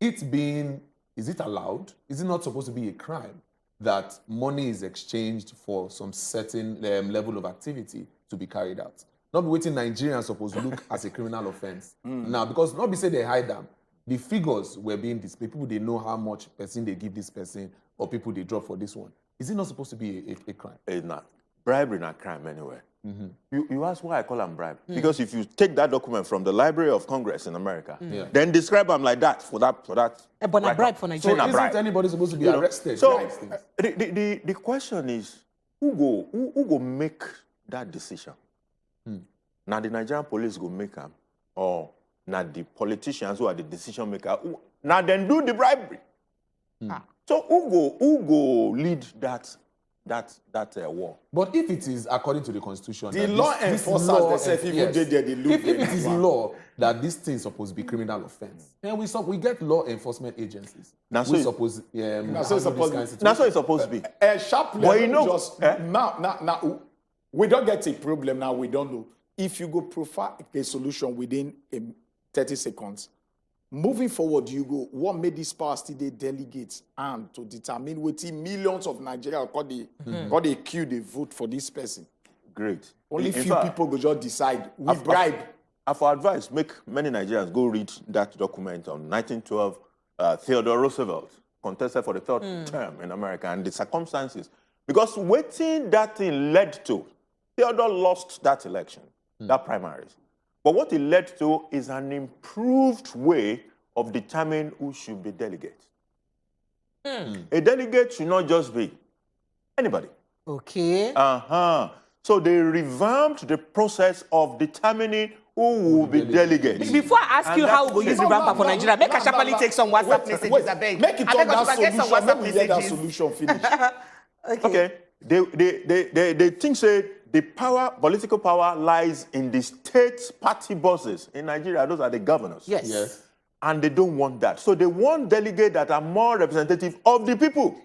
Is it allowed? Is it not supposed to be a crime that money is exchanged for some certain level of activity to be carried out? Not be waiting Nigerians supposed to look as a criminal offense. Now, because not be say they hide them. The figures were being displayed. People, they know how much person they give this person or people they drop for this one. Is it not supposed to be a crime? It's not. bribery not crime anywhere. You ask why I call them bribe. Because if you take that document from the Library of Congress in America, then describe them like that for that. But a bribe for So Nigeria. isn't anybody supposed to be arrested? So for these things? the question is, who go make that decision? Now the Nigerian police go make them, or now the politicians who are the decision maker, now then do the bribery. So who go lead that war? But if it is according to the constitution, The that law this enforcers law themselves, even they look if it is very law that this thing is supposed to be criminal offense, then we get law enforcement agencies. Now so we it- suppose Now so it's supposed to be. That's what it's supposed to be. Sharply, But you know, just, now, we don't get a problem now. We don't know if you go profile a solution within 30 seconds. Moving forward, you go. What made this power still they delegates and to determine within millions of Nigerians got they queue they vote for this person. Great. Only In few fact, people go just decide. We bribe. For advice, make many Nigerians go read that document on 1912. Theodore Roosevelt contested for the third term in America and the circumstances. Because waiting that thing led to, Theodore lost that election, that primaries. But what it led to is an improved way of determining who should be delegate. A delegate should not just be anybody. Okay. So they revamped the process of determining who will be delegates. Before I ask you how we go use No, revamp for no, Nigeria, make no, a sharply no. take some WhatsApp Wait, messages, wait. I beg. Make it I on beg us that to get some solution. WhatsApp Make we hear that messages. solution finish. Okay. They think say the political power lies in the state party bosses in Nigeria. Those are the governors. Yes. And they don't want that. So they want delegates that are more representative of the people.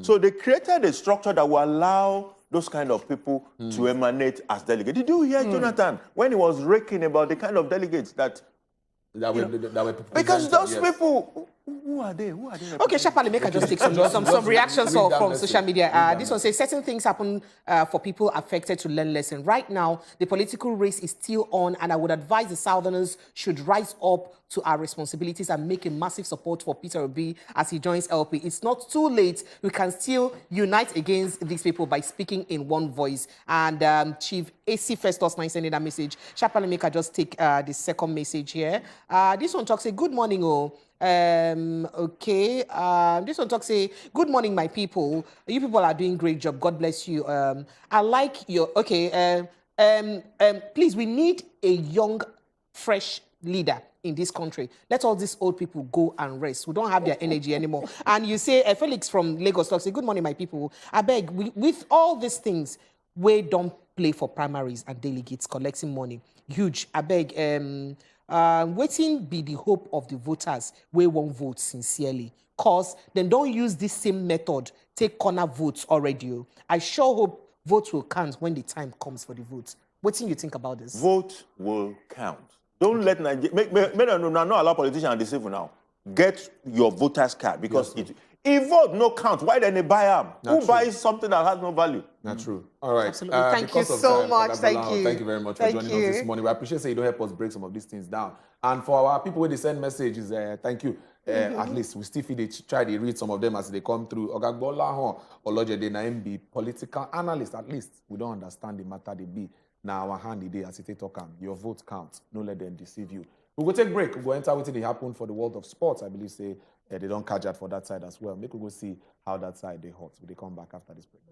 So they created a structure that will allow those kind of people to emanate as delegates. Did you hear Jonathan when he was raking about the kind of delegates that were because those yes. people, who are they? Okay, Shapali, make I just take some reactions read that from message. social media. Read that This one says certain things happen for people affected to learn lesson. Right now, the political race is still on, and I would advise the Southerners should rise up to our responsibilities and make a massive support for Peter Obi as he joins LP. It's not too late. We can still unite against these people by speaking in one voice. And Chief AC Festus 9 sending that message. Shapali, make I just take the second message here. This one talks, say, good morning, okay. This one talks, say, good morning, my people. You people are doing great job. God bless you. I like your, okay. Please, we need a young, fresh leader in this country. Let all these old people go and rest. We don't have their energy anymore. And you say, Felix from Lagos talks, say, good morning, my people. I beg, with all these things, we don't play for primaries and delegates collecting money. Huge. I beg, waiting be the hope of the voters we won't vote sincerely. Cause then don't use this same method, take corner votes already. I sure hope votes will count when the time comes for the votes. What do you think about this? Vote will count. Don't let Nigeria, not allow politicians to deceive you now. Get your voter's card because if vote no count, why then they buy them? Who buys something that has no value? Not true. All right. Absolutely. Thank you because of so time, much. Oga Thank Bola, you. Thank you very much for Thank joining you. us this morning. We appreciate that you don't help us break some of these things down. And for our people where they send messages, thank you. At least we still feel they try to read some of them as they come through. Oga Bola, Olojede Naim political analyst. At least we don't understand the matter they be. Now our hand today as it talk your vote counts. Don't let them deceive you. We will take break. We will enter what they happen for the world of sports. I believe say they don't catch that for that side as well. Make we go see how that side they hot. Will they come back after this break?